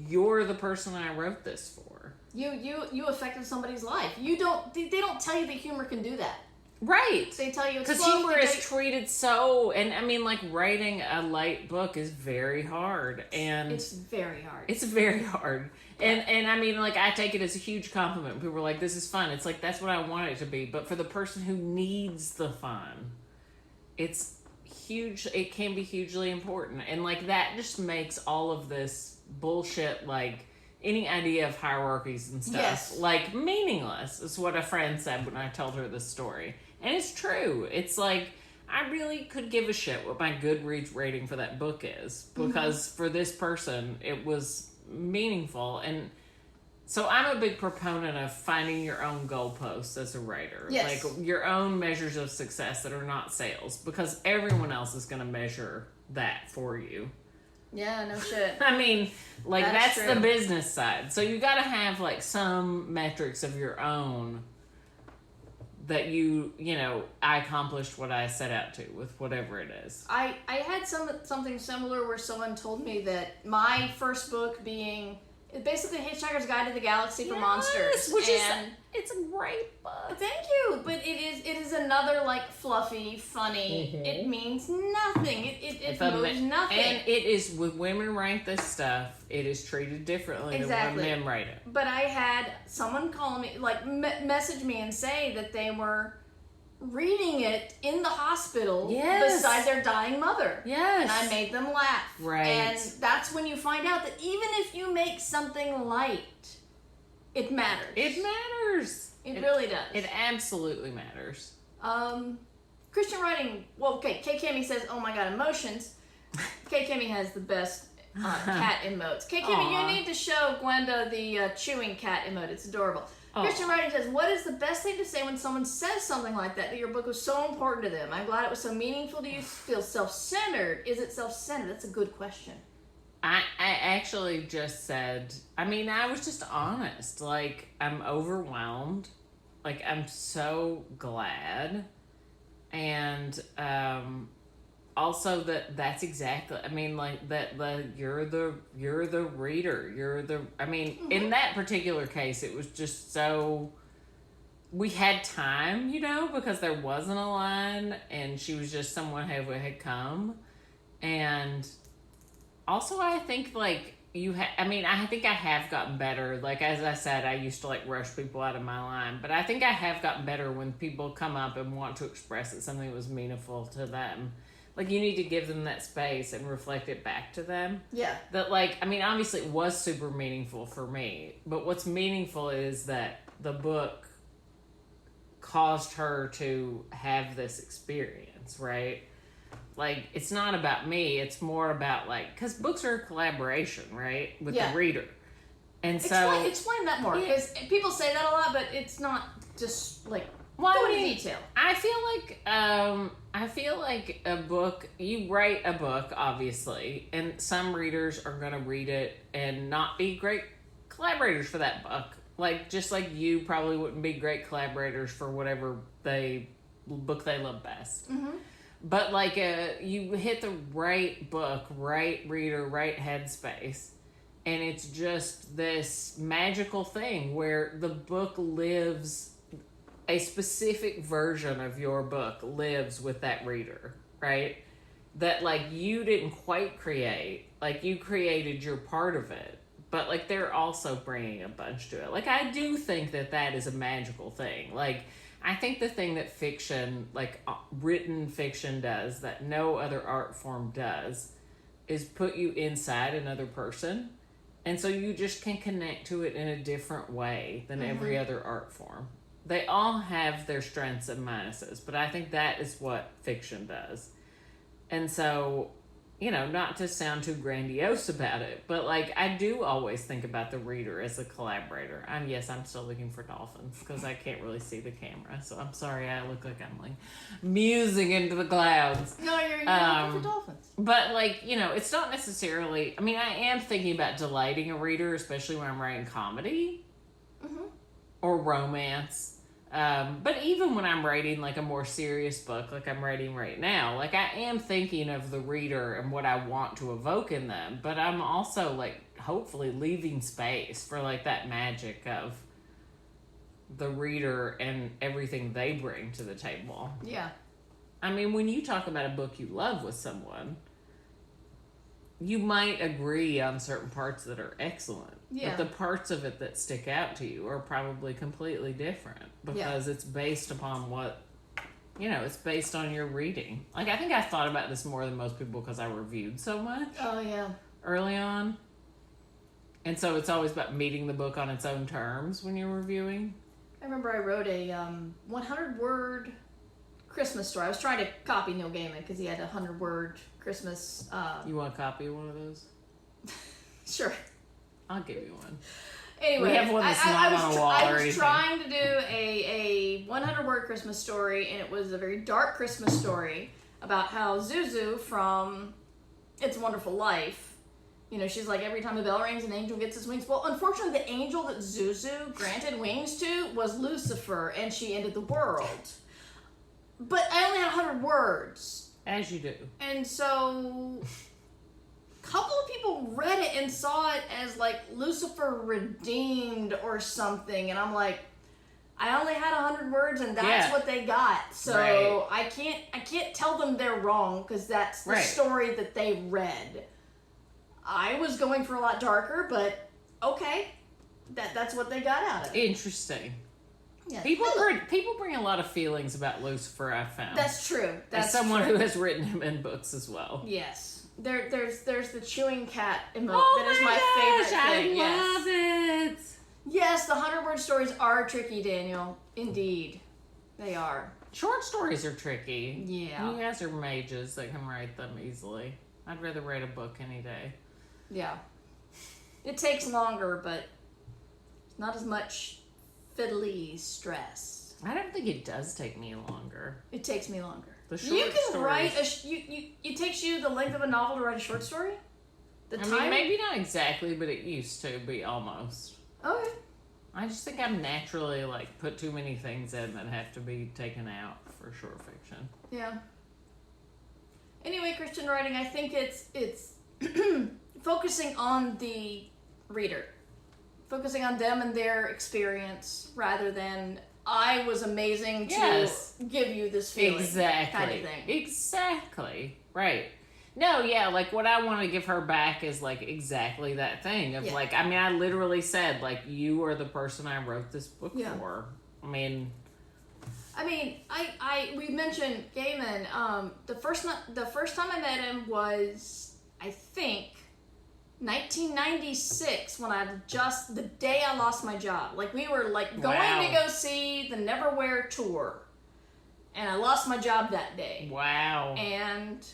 you're the person I wrote this for. You affected somebody's life. They don't tell you that humor can do that. Right. They tell you it's Because fluff, humor they is tell you- treated so, and I mean, like, writing a light book is very hard, and It's very hard. it's very hard. And I mean, like, I take it as a huge compliment. People are like, this is fun. It's like, that's what I want it to be. But for the person who needs the fun, it's huge. It can be hugely important. And, like, that just makes all of this bullshit, like, any idea of hierarchies and stuff, Yes. like, meaningless, is what a friend said when I told her this story. And it's true. It's like, I really could give a shit what my Goodreads rating for that book is. Because for this person, it was meaningful. And so I'm a big proponent of finding your own goalposts as a writer. Yes. Like, your own measures of success that are not sales. Because everyone else is going to measure that for you. Yeah, no shit. I mean, like, That's that's true. the business side. So you got to have, like, some metrics of your own that I accomplished what I set out to with whatever it is. I had something similar where someone told me that my first book being basically Hitchhiker's Guide to the Galaxy for Monsters, Which and it's a great book. thank you, but it is another, like, fluffy, funny. It means nothing. It moves nothing. And it is, with women write this stuff, it is treated differently Exactly. than when men write it. But I had someone call me, like, message me and say that they were reading it in the hospital Yes. beside their dying mother. Yes. And I made them laugh. Right. And that's when you find out that even if you make something light, it matters. It matters. It really does. It absolutely matters. Christian writing, well, okay, K. Kimmy says, oh my god, emotions. K. Kimmy has the best cat emotes. K. Kimmy, Aw. you need to show Gwenda the chewing cat emote. It's adorable. Aw. Christian writing says, what is the best thing to say when someone says something like that your book was so important to them? I'm glad it was so meaningful to you. Feel self-centered. Is it self-centered? That's a good question. I actually just said, I mean, I was just honest. Like, I'm overwhelmed. Like, I'm so glad. And also that's exactly, I mean, like, you're the reader. I mean, in that particular case, it was just so, we had time, because there wasn't a line, and she was just someone who had come. And also, I think, like, I think I have gotten better. Like, as I said, I used to, like, rush people out of my line. But I think I have gotten better when people come up and want to express that something was meaningful to them. Like, you need to give them that space and reflect it back to them. Yeah. That, like, I mean, obviously it was super meaningful for me. But what's meaningful is that the book caused her to have this experience, right? Like, it's not about me, it's more about, like, because books are a collaboration, right, with the reader. And so Explain that more, because people say that a lot, but it's not just, like, well, go I into mean, detail. I feel like a book, you write a book, obviously, and some readers are going to read it and not be great collaborators for that book. Like, just like you probably wouldn't be great collaborators for whatever book they love best. Mm-hmm. But, like, you hit the right book, right reader, right headspace, and it's just this magical thing where the book lives, a specific version of your book lives with that reader, right? That, like, you didn't quite create. Like, you created your part of it, but, like, they're also bringing a bunch to it. Like, I do think that is a magical thing. Like, I think the thing that fiction, like written fiction does that no other art form does is put you inside another person. And so you just can connect to it in a different way than every other art form. They all have their strengths and minuses, but I think that is what fiction does. And so, not to sound too grandiose about it, but, like, I do always think about the reader as a collaborator. I'm still looking for dolphins because I can't really see the camera, so I'm sorry I look like I'm, like, musing into the clouds. No, you're looking for dolphins. But, like, it's not necessarily, I mean, I am thinking about delighting a reader, especially when I'm writing comedy or romance. But even when I'm writing like a more serious book, like I'm writing right now, like I am thinking of the reader and what I want to evoke in them, but I'm also like hopefully leaving space for like that magic of the reader and everything they bring to the table. Yeah. I mean, when you talk about a book you love with someone, you might agree on certain parts that are excellent. Yeah. But the parts of it that stick out to you are probably completely different because it's based upon what, it's based on your reading. Like, I think I thought about this more than most people because I reviewed so much. Oh, yeah. Early on. And so it's always about meeting the book on its own terms when you're reviewing. I remember I wrote a 100-word Christmas story. I was trying to copy Neil Gaiman because he had a 100-word Christmas. You want a copy of one of those? Sure. I'll give you one. Anyway, we have one that's not on a wall or anything. I was trying to do a 100-word Christmas story, and it was a very dark Christmas story about how Zuzu from It's a Wonderful Life, she's like, every time a bell rings, an angel gets his wings. Well, unfortunately, the angel that Zuzu granted wings to was Lucifer, and she ended the world. But I only had 100 words. As you do. And so a couple of people read it and saw it as like Lucifer redeemed or something. And I'm like, I only had 100 words and that's what they got. So I can't tell them they're wrong because that's the story that they read. I was going for a lot darker, but okay. That's what they got out of it. Interesting. Yeah. People bring a lot of feelings about Lucifer, I've found. That's true. That's as someone true. who has written him in books as well. Yes. There's the chewing cat emote. Oh that is my favorite thing. I love it. Yes, the 100-word stories are tricky, Daniel. Indeed. They are. Short stories are tricky. Yeah. You guys are mages that can write them easily. I'd rather write a book any day. Yeah. It takes longer, but not as much fiddly stress. I don't think it does take me longer. It takes me longer. The short you can stories. write it takes you the length of a novel to write a short story? I mean, maybe not exactly, but it used to be almost. Okay. I just think I'm naturally, put too many things in that have to be taken out for short fiction. Yeah. Anyway, Christian writing, I think it's focusing on the reader. Focusing on them and their experience rather than I was amazing to give you this feeling. Exactly. Kind of thing. Exactly. Right. No, yeah, what I want to give her back is, exactly that thing of, I literally said, you are the person I wrote this book for. We mentioned Gaiman. The first time I met him was, I think, 1996 when the day I lost my job. We were going to go see the Neverwhere tour, and I lost my job that day. Wow. And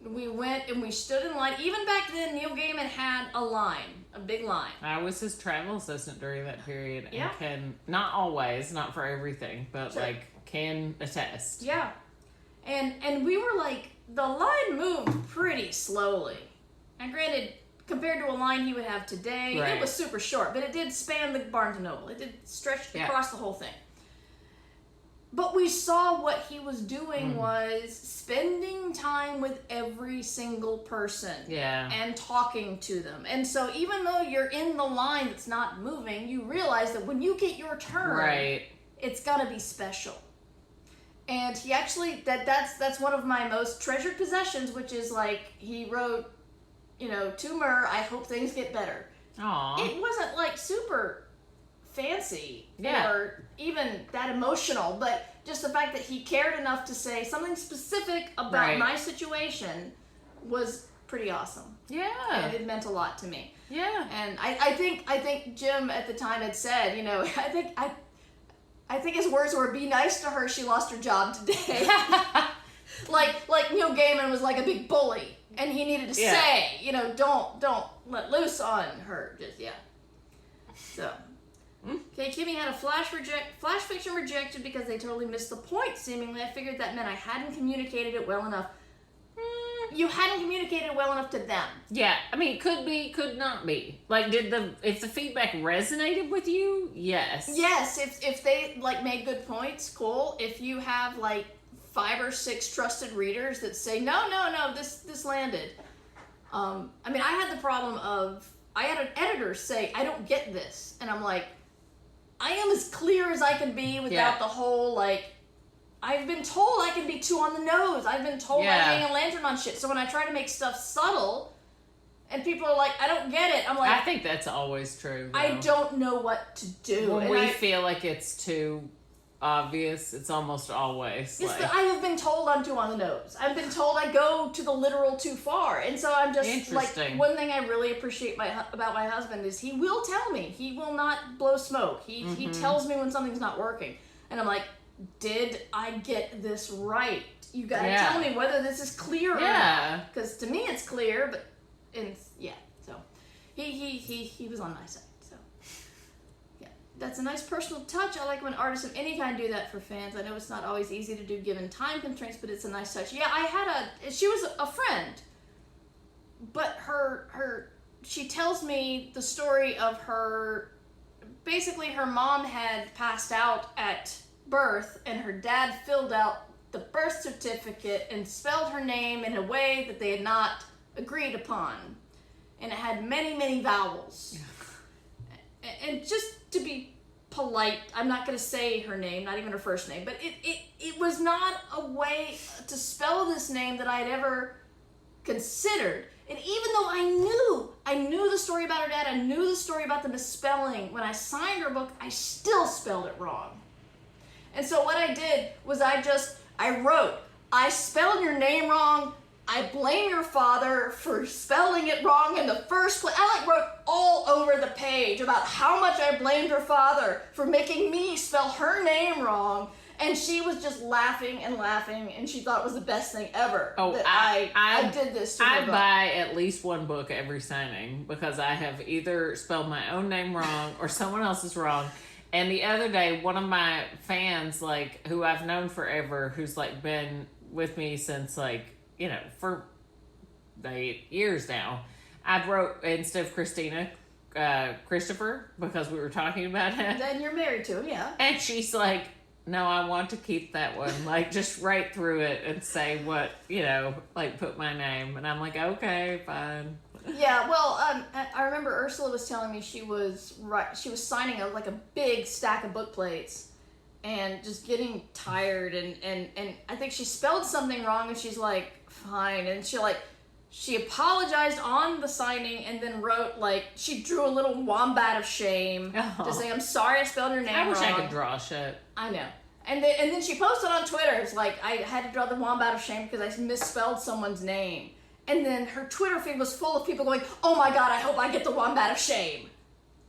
we went and we stood in line. Even back then, Neil Gaiman had a big line. I was his travel assistant during that period, and can not always, not for everything, but can attest. Yeah, and we were the line moved pretty slowly. And granted, compared to a line he would have today, it was super short, but it did span the Barnes & Noble. It did stretch across the whole thing. But we saw what he was doing was spending time with every single person. Yeah. And talking to them. And so even though you're in the line that's not moving, you realize that when you get your turn, it's gotta be special. And he actually, that's one of my most treasured possessions, which is he wrote, to Mur, I hope things get better. Aww. It wasn't super fancy or even that emotional, but just the fact that he cared enough to say something specific about my situation was pretty awesome. Yeah. And it meant a lot to me. Yeah. And I think Jim at the time had said, I think his words were, "Be nice to her, she lost her job today." like Neil Gaiman was like a big bully, and he needed to say, don't let loose on her. So. Okay, Kimmy had a flash fiction rejected because they totally missed the point, seemingly. I figured that meant I hadn't communicated it well enough. you hadn't communicated well enough to them. Yeah, I mean, could be, could not be. Like, if the feedback resonated with you, yes. Yes, if they, like, made good points, cool. If you have, like, 5 or 6 trusted readers that say, no, this landed. I mean, I had the problem of, I had an editor say, I don't get this. And I'm like, I am as clear as I can be without the whole, like, I've been told I can be too on the nose. I've been told I hang a lantern on shit. So when I try to make stuff subtle, and people are like, I don't get it, I'm like... I think that's always true, though. I don't know what to do. When we feel like it's too obvious, it's almost always yes, like... but I have been told I'm too on the nose. I've been told I go to the literal too far. And so I'm just, like, one thing I really appreciate about my husband is he will tell me. He will not blow smoke. He tells me when something's not working. And I'm like... Did I get this right? You gotta tell me whether this is clear or not. Because to me it's clear, but so he was on my side. So yeah, that's a nice personal touch. I like when artists of any kind do that for fans. I know it's not always easy to do given time constraints, but it's a nice touch. Yeah, she was a friend, but she tells me the story of basically her mom had passed out at birth, and her dad filled out the birth certificate and spelled her name in a way that they had not agreed upon, and it had many vowels. And just to be polite, I'm not going to say her name, not even her first name, but it was not a way to spell this name that I had ever considered. And even though I knew the story about her dad, I knew the story about the misspelling, when I signed her book, I still spelled it wrong. And so what I did was I wrote, I spelled your name wrong. I blame your father for spelling it wrong in the first place. I wrote all over the page about how much I blamed her father for making me spell her name wrong. And she was just laughing, and she thought it was the best thing ever. Oh, that I did this to her book. I buy at least one book every signing because I have either spelled my own name wrong or someone else's wrong. And the other day, one of my fans, like, who I've known forever, who's, like, been with me since, like, you know, for 8 years now, I wrote, instead of Christina, Christopher, because we were talking about it. Then you're married to him, yeah. And she's like, no, I want to keep that one. Like, just write through it and say what, you know, like, put my name. And I'm like, okay, fine. Yeah, well, I remember Ursula was telling me she was signing a big stack of book plates and just getting tired, and I think she spelled something wrong, and she's like, fine, and she apologized on the signing and then wrote, like, she drew a little wombat of shame to say, I'm sorry I spelled your name wrong. I wish I could draw shit. I know. And then she posted on Twitter, it's like, I had to draw the wombat of shame because I misspelled someone's name. And then her Twitter feed was full of people going, oh my God, I hope I get the wombat of shame.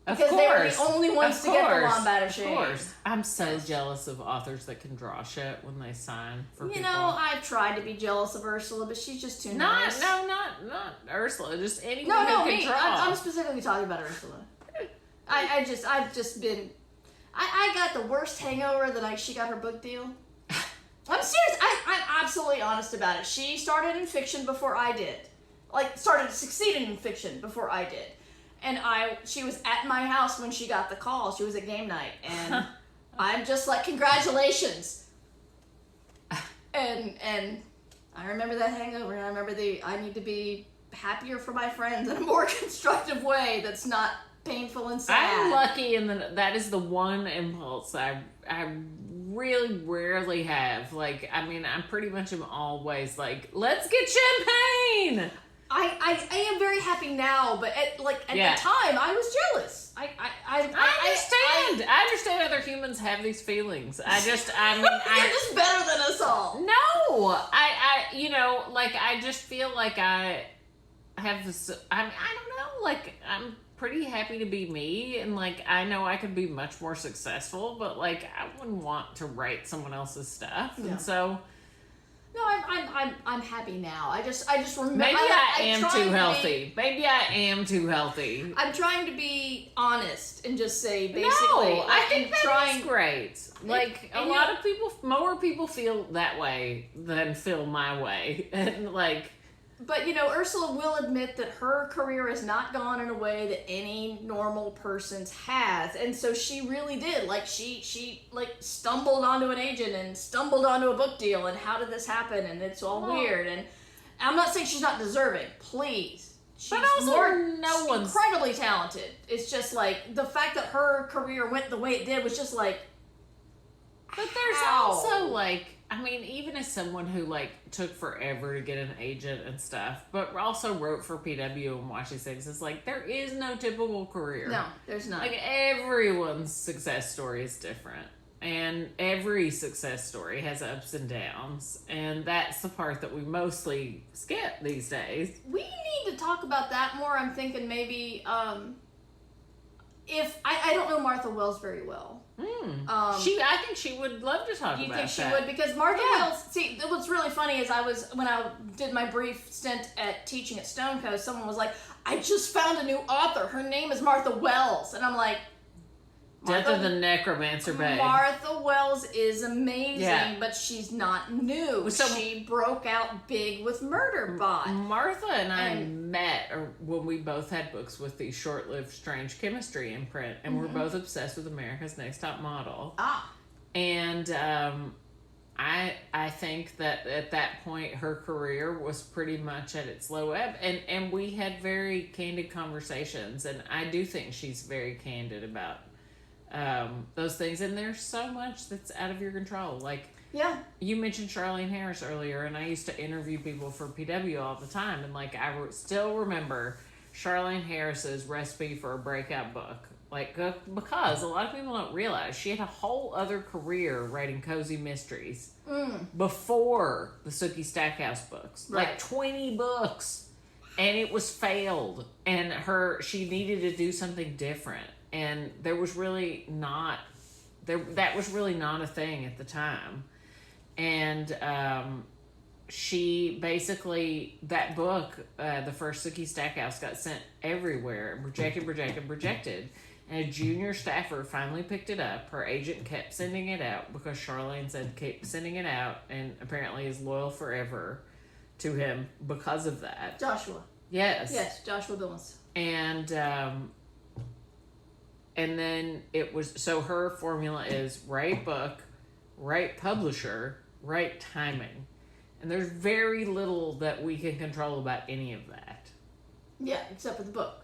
Because they were the only ones to get the wombat of shame. Of course. I'm so jealous of authors that can draw shit when they sign for people. You know, I've tried to be jealous of Ursula, but she's just too nice. Not Ursula. Just anyone who can me. draw. I'm specifically talking about Ursula. I've just been... I got the worst hangover the night she got her book deal. I'm serious. I'm absolutely honest about it. She started in fiction before I did. Like, started succeeding in fiction before I did. And she was at my house when she got the call. She was at game night. And I'm just like, congratulations. And I remember that hangover. And I remember I need to be happier for my friends in a more constructive way that's not painful and sad. I'm lucky in that is the one impulse I really rarely have. Like, I mean, I pretty much am always like, let's get champagne. I am very happy now, but at the time, I was jealous. I understand. I understand other humans have these feelings. You're just better than us all. No, I just feel like I have this. I don't know. Like, I'm pretty happy to be me, and like, I know I could be much more successful, but like, I wouldn't want to write someone else's stuff, and so. No, I'm happy now. I just remember. Maybe I am too healthy. Maybe I am too healthy. I'm trying to be honest and just say basically. No, I think that's great. Like, a lot of more people feel that way than feel my way, and like. But, you know, Ursula will admit that her career has not gone in a way that any normal person's has. And so she really did. Like, she stumbled onto an agent and stumbled onto a book deal. And how did this happen? And it's all weird. And I'm not saying she's not deserving. Please. She's but also incredibly talented. It's just like, the fact that her career went the way it did was just like, but there's how? also, like, I mean, even as someone who, like, took forever to get an agent and stuff, but also wrote for PW and Watchy Six, it's like, there is no typical career. No, there's not. Like, everyone's success story is different. And every success story has ups and downs. And that's the part that we mostly skip these days. We need to talk about that more. I'm thinking maybe, if I don't know Martha Wells very well. I think she would love to talk about that. You think she would? Because Martha Wells, see, what's really funny is when I did my brief stint at teaching at Stone Coast, someone was like, I just found a new author. Her name is Martha Wells. And I'm like, Death of the Necromancer Babe. Martha Wells is amazing, but she's not new. So, she broke out big with Murderbot. Martha and I met when we both had books with the short-lived Strange Chemistry imprint, and we're both obsessed with America's Next Top Model. And I think that at that point her career was pretty much at its low ebb, and we had very candid conversations, and I do think she's very candid about those things, and there's so much that's out of your control. Like, you mentioned Charlene Harris earlier, and I used to interview people for PW all the time, and like, I still remember Charlene Harris's recipe for a breakout book. Like, because a lot of people don't realize she had a whole other career writing cozy mysteries before the Sookie Stackhouse books. Right. Like 20 books, and it was failed, and she needed to do something different. And there was really not, that was really not a thing at the time. And she basically, that book, the first Sookie Stackhouse, got sent everywhere, rejected. And a junior staffer finally picked it up. Her agent kept sending it out because Charlene said keep sending it out, and apparently is loyal forever to him because of that. Joshua. Yes, Joshua Billings. And then it was, so her formula is right book, right publisher, right timing. And there's very little that we can control about any of that. Yeah, except for the book.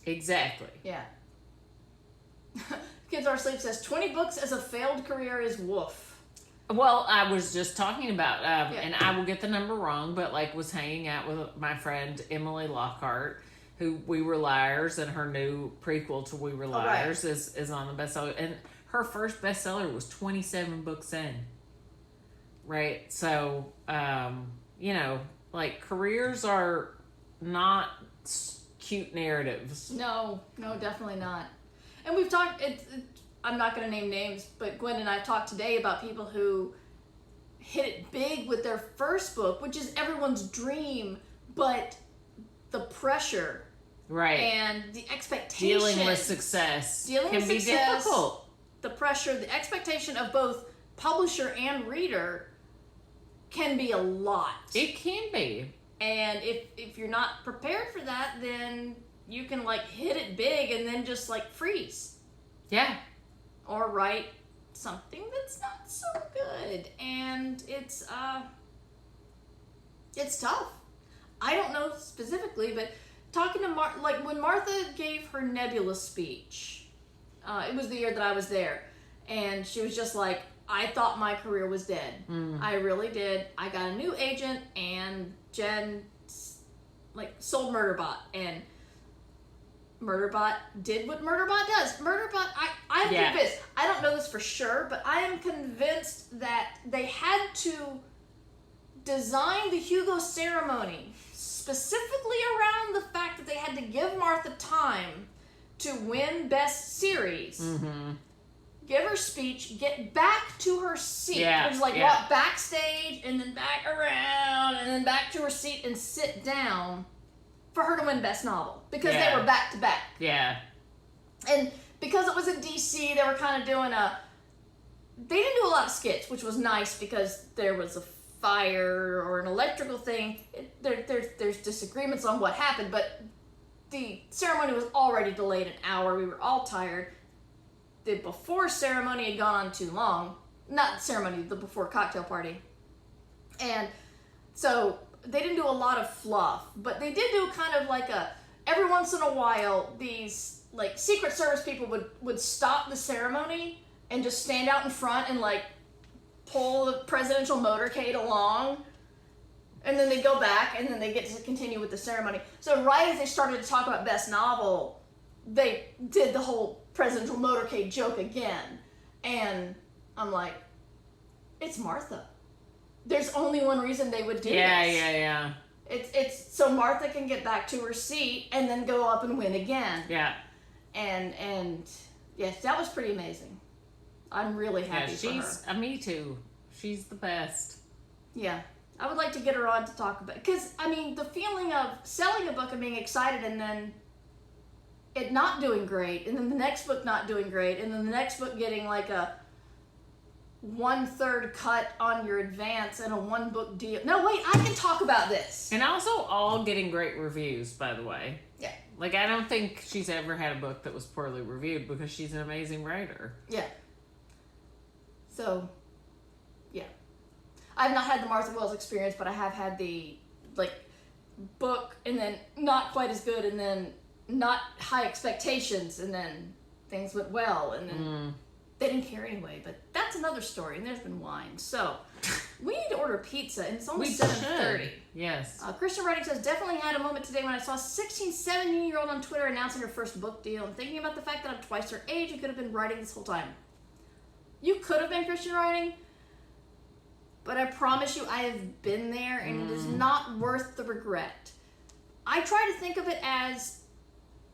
Exactly. Yeah. Kids Are Asleep says 20 books as a failed career is woof. Well, I was just talking about, and I will get the number wrong, but like was hanging out with my friend Emily Lockhart, who We Were Liars, and her new prequel to We Were Liars is on the bestseller. And her first bestseller was 27 books in. Right? So, you know, like, careers are not cute narratives. No, definitely not. And we've talked, I'm not going to name names, but Gwen and I talked today about people who hit it big with their first book, which is everyone's dream, but the pressure, right, and the expectation, dealing with success can be difficult. The pressure, the expectation of both publisher and reader can be a lot. It can be. And if you're not prepared for that, then you can like hit it big and then just like freeze. Yeah. Or write something that's not so good. And it's tough. I don't know specifically, but talking to like when Martha gave her Nebula speech, it was the year that I was there, and she was just like, I thought my career was dead. I really did. I got a new agent, and Jen like sold Murderbot, and Murderbot did what Murderbot does. Murderbot, I'm convinced, I don't know this for sure, but I am convinced that they had to design the Hugo ceremony specifically around the fact that they had to give Martha time to win Best Series. Mm-hmm. Give her speech, get back to her seat. It was like walk backstage and then back around and then back to her seat and sit down for her to win Best Novel. Because they were back to back. Yeah. And because it was in DC, they were kind of doing they didn't do a lot of skits, which was nice because there was a fire or an electrical thing, there's disagreements on what happened, but the ceremony was already delayed an hour. We were all tired. The before ceremony had gone on too long. Not the ceremony, the before cocktail party. And so they didn't do a lot of fluff, but they did do kind of like every once in a while, these like Secret Service people would stop the ceremony and just stand out in front and like pull the presidential motorcade along, and then they go back and then they get to continue with the ceremony. So right as they started to talk about best novel, they did the whole presidential motorcade joke again. And I'm like, it's Martha. There's only one reason they would do this. Yeah. It's so Martha can get back to her seat and then go up and win again. Yeah. And yes, that was pretty amazing. I'm really happy for her. Me too. She's the best. Yeah. I would like to get her on to talk about, because, I mean, the feeling of selling a book and being excited and then it not doing great, and then the next book not doing great, and then the next book getting like a 1/3 cut on your advance and a 1-book deal. No, wait, I can talk about this. And also all getting great reviews, by the way. Yeah. Like, I don't think she's ever had a book that was poorly reviewed because she's an amazing writer. Yeah. So, yeah. I've not had the Martha Wells experience, but I have had the, like, book and then not quite as good and then not high expectations and then things went well and then they didn't care anyway. But that's another story, and there's been wine. So, we need to order pizza, and it's only 7:30. Yes. Christian Writing says, definitely had a moment today when I saw a 16, 17-year-old on Twitter announcing her first book deal and thinking about the fact that I'm twice her age and could have been writing this whole time. You could have been Christian Writing, but I promise you I have been there, and it is not worth the regret. I try to think of it as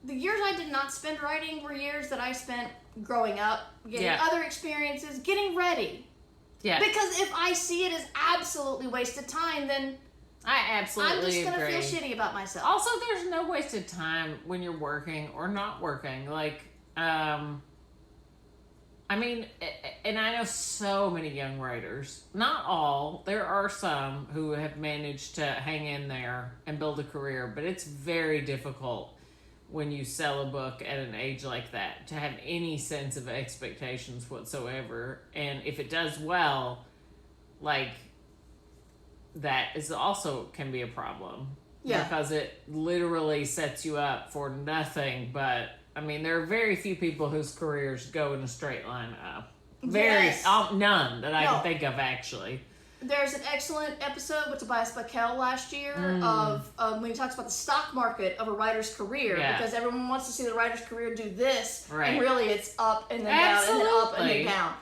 the years I did not spend writing were years that I spent growing up, getting other experiences, getting ready. Yeah. Because if I see it as absolutely wasted time, then I absolutely I'm just going to agree. feel shitty about myself. Also, there's no wasted time when you're working or not working. Like, I mean, and I know so many young writers, not all, there are some who have managed to hang in there and build a career, but it's very difficult when you sell a book at an age like that to have any sense of expectations whatsoever. And if it does well, like, that is also can be a problem. Yeah. Because it literally sets you up for nothing but, I mean, there are very few people whose careers go in a straight line up. None that I can think of, actually. There's an excellent episode with Tobias Buckell last year of when he talks about the stock market of a writer's career, because everyone wants to see the writer's career do this, and really it's up and then down and then up and then down.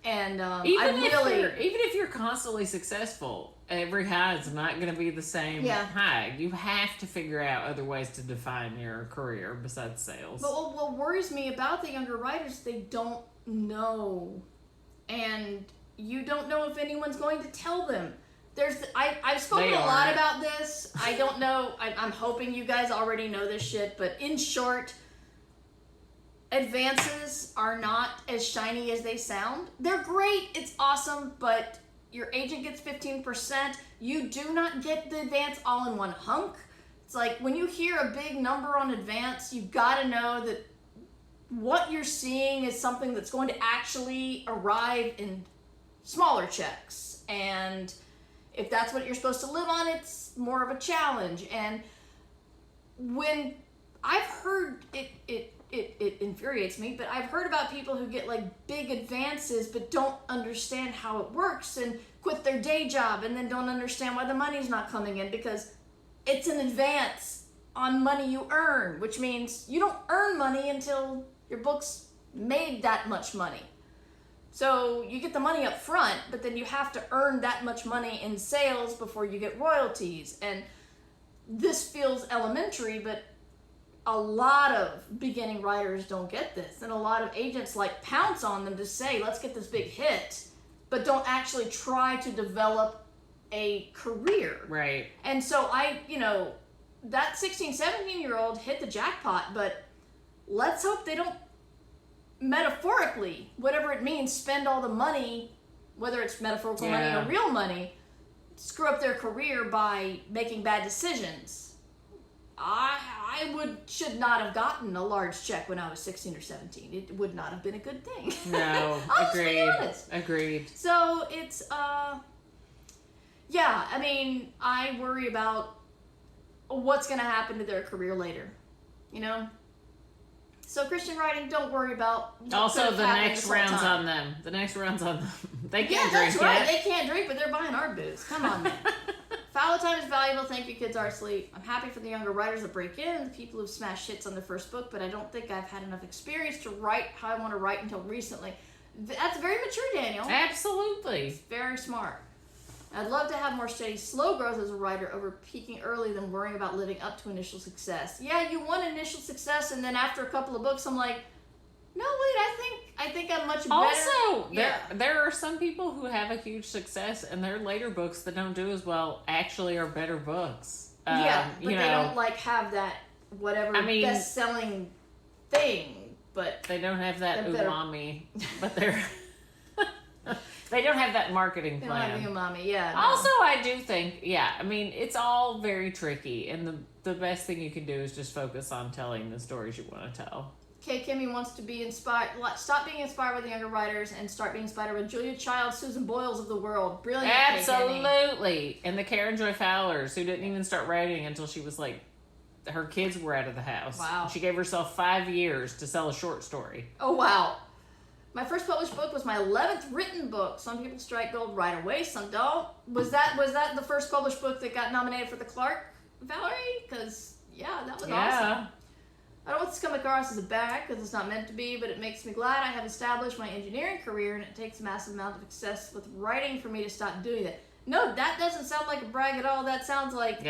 And even if you're constantly successful, every high is not going to be the same high. You have to figure out other ways to define your career besides sales. But what worries me about the younger writers, they don't know, and you don't know if anyone's going to tell them. I've spoken a lot about this. I don't know. I'm hoping you guys already know this shit, but in short, advances are not as shiny as they sound. They're great. It's awesome, but your agent gets 15%. You do not get the advance all in one hunk. It's like when you hear a big number on advance, you've got to know that what you're seeing is something that's going to actually arrive in smaller checks. And if that's what you're supposed to live on, it's more of a challenge. And when I've heard it infuriates me, but I've heard about people who get like big advances but don't understand how it works and quit their day job and then don't understand why the money's not coming in because it's an advance on money you earn, which means you don't earn money until your book's made that much money. So you get the money up front, but then you have to earn that much money in sales before you get royalties. And this feels elementary, but a lot of beginning writers don't get this. And a lot of agents like pounce on them to say, let's get this big hit, but don't actually try to develop a career. Right. And so that 16, 17-year-old hit the jackpot, but let's hope they don't metaphorically, whatever it means, spend all the money, whether it's metaphorical money or real money, screw up their career by making bad decisions. I should not have gotten a large check when I was 16 or 17. It would not have been a good thing. No, agreed. So it's yeah, I mean, I worry about what's going to happen to their career later, you know? So Christian writing, don't worry about. Also, the next round's on them. The next round's on them. They can't drink that's right. yet. They can't drink, but they're buying our booze. Come on, man. Fallow time is valuable. Thank you, kids are asleep. I'm happy for the younger writers that break in, the people who've smashed hits on their first book, but I don't think I've had enough experience to write how I want to write until recently. That's very mature, Daniel. Absolutely. Very smart. I'd love to have more steady, slow growth as a writer over peaking early than worrying about living up to initial success. Yeah, you want initial success, and then after a couple of books, I'm like, no, wait, I think I'm much better. Also, there are some people who have a huge success, and their later books that don't do as well actually are better books. Yeah, but they don't like have that whatever best-selling thing. But they don't have that umami. But they're they don't have that marketing plan. They don't have the umami, yeah. No. Also, I do think, I mean, it's all very tricky, and the best thing you can do is just focus on telling the stories you want to tell. Kay Kimmy wants to be inspired. Stop being inspired by the younger writers and start being inspired by Julia Child, Susan Boyles of the world. Brilliant. Absolutely. And the Karen Joy Fowlers, who didn't even start writing until she was like, her kids were out of the house. Wow. She gave herself 5 years to sell a short story. Oh, wow. My first published book was my 11th written book. Some people strike gold right away, some don't. Was that the first published book that got nominated for the Clark, Valerie? Because, that was awesome. I don't want this to come across as a bag because it's not meant to be, but it makes me glad I have established my engineering career, and it takes a massive amount of success with writing for me to stop doing that. No, that doesn't sound like a brag at all. That sounds like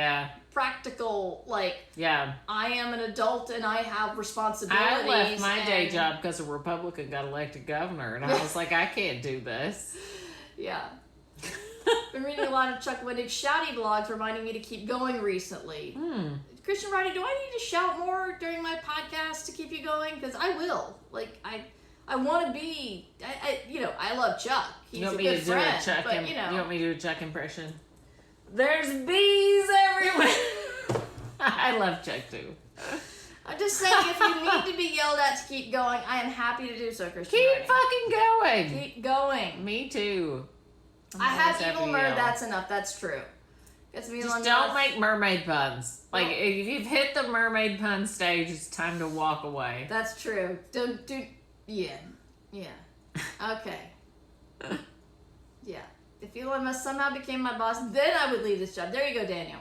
practical, like I am an adult and I have responsibilities. I left my day job because a Republican got elected governor, and I was like, I can't do this. Yeah. Been reading a lot of Chuck Wendig's shouty blogs reminding me to keep going recently. Christian writing, do I need to shout more during my podcast to keep you going? Because I will. Like, I want to be, I love Chuck. He's a good friend. You want me to do a Chuck impression? There's bees everywhere. I love Chuck too. I'm just saying, if you need to be yelled at to keep going, I am happy to do so, Christian. Keep fucking going. Keep going. Me too. I have evil mer. That's enough. That's true. Just don't make mermaid puns. Like, if you've hit the mermaid pun stage, it's time to walk away. That's true. Don't do. Yeah. Okay. Yeah. If Elon Musk somehow became my boss, then I would leave this job. There you go, Daniel.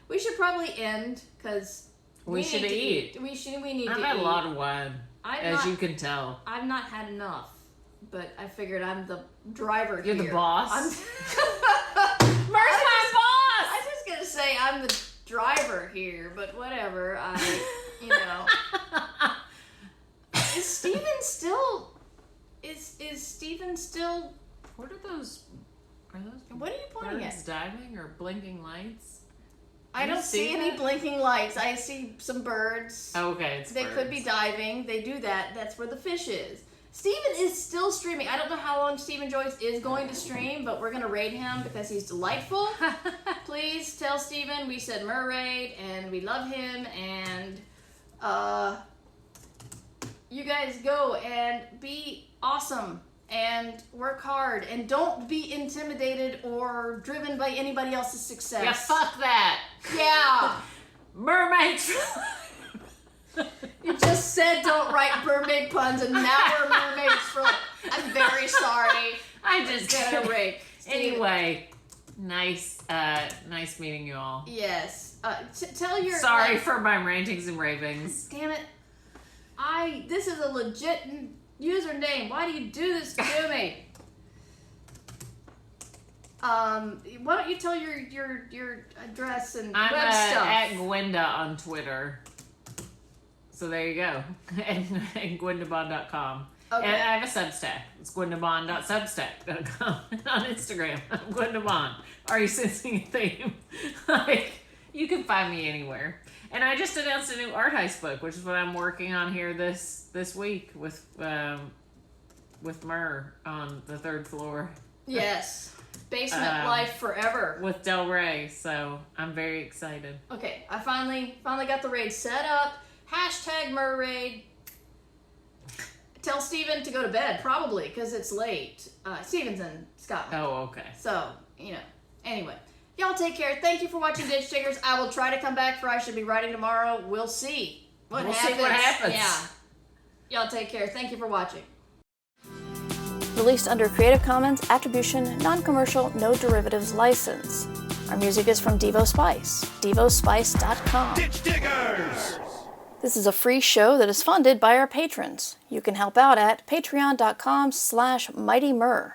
We should probably end because we should eat. We need to eat. I've had a lot of wine, as you can tell. I've not had enough, but I figured I'm the driver You're here. the boss? Where's my boss? I was just going to say I'm the driver here, but whatever. Is Steven still... Is Steven still... What are those... What are you pointing at? Diving or blinking lights? I don't see any blinking lights. I see some birds. Oh, okay, it's They could be diving. They do that. That's where the fish is. Steven is still streaming. I don't know how long Steven Joyce is going to stream, but we're going to raid him because he's delightful. Please tell Steven we said mermaid and we love him, and you guys go and be awesome and work hard and don't be intimidated or driven by anybody else's success. Yeah, fuck that. Yeah. Mermaids. You just said don't write mermaid puns, and now we're mermaids for life. I'm very sorry. I just get a break. Anyway, nice meeting you all. Yes. Tell your... Sorry for my rantings and ravings. Damn it. This is a legit username. Why do you do this to me? Why don't you tell your address and I'm web stuff? at Gwenda on Twitter. So there you go. and GwendaBond.com. Okay. And I have a Substack. It's GwendaBond.substack.com. And on Instagram, I'm Gwenda Bond. Are you sensing a theme? You can find me anywhere. And I just announced a new art heist book, which is what I'm working on here this week with Myrrh on the 3rd floor. Yes. Basement life forever. with Del Rey, so I'm very excited. Okay, I finally got the raid set up. Hashtag Merraid. Tell Steven to go to bed, probably, because it's late. Steven's in Scotland. Oh, okay. So, anyway. Y'all take care. Thank you for watching Ditch Diggers. I will try to come back for I should be writing tomorrow. We'll see what happens. Yeah. Y'all take care. Thank you for watching. Released under Creative Commons Attribution, Non-Commercial, No Derivatives License. Our music is from Devo Spice. DevoSpice.com. Ditch Diggers! This is a free show that is funded by our patrons. You can help out at patreon.com/mightymur.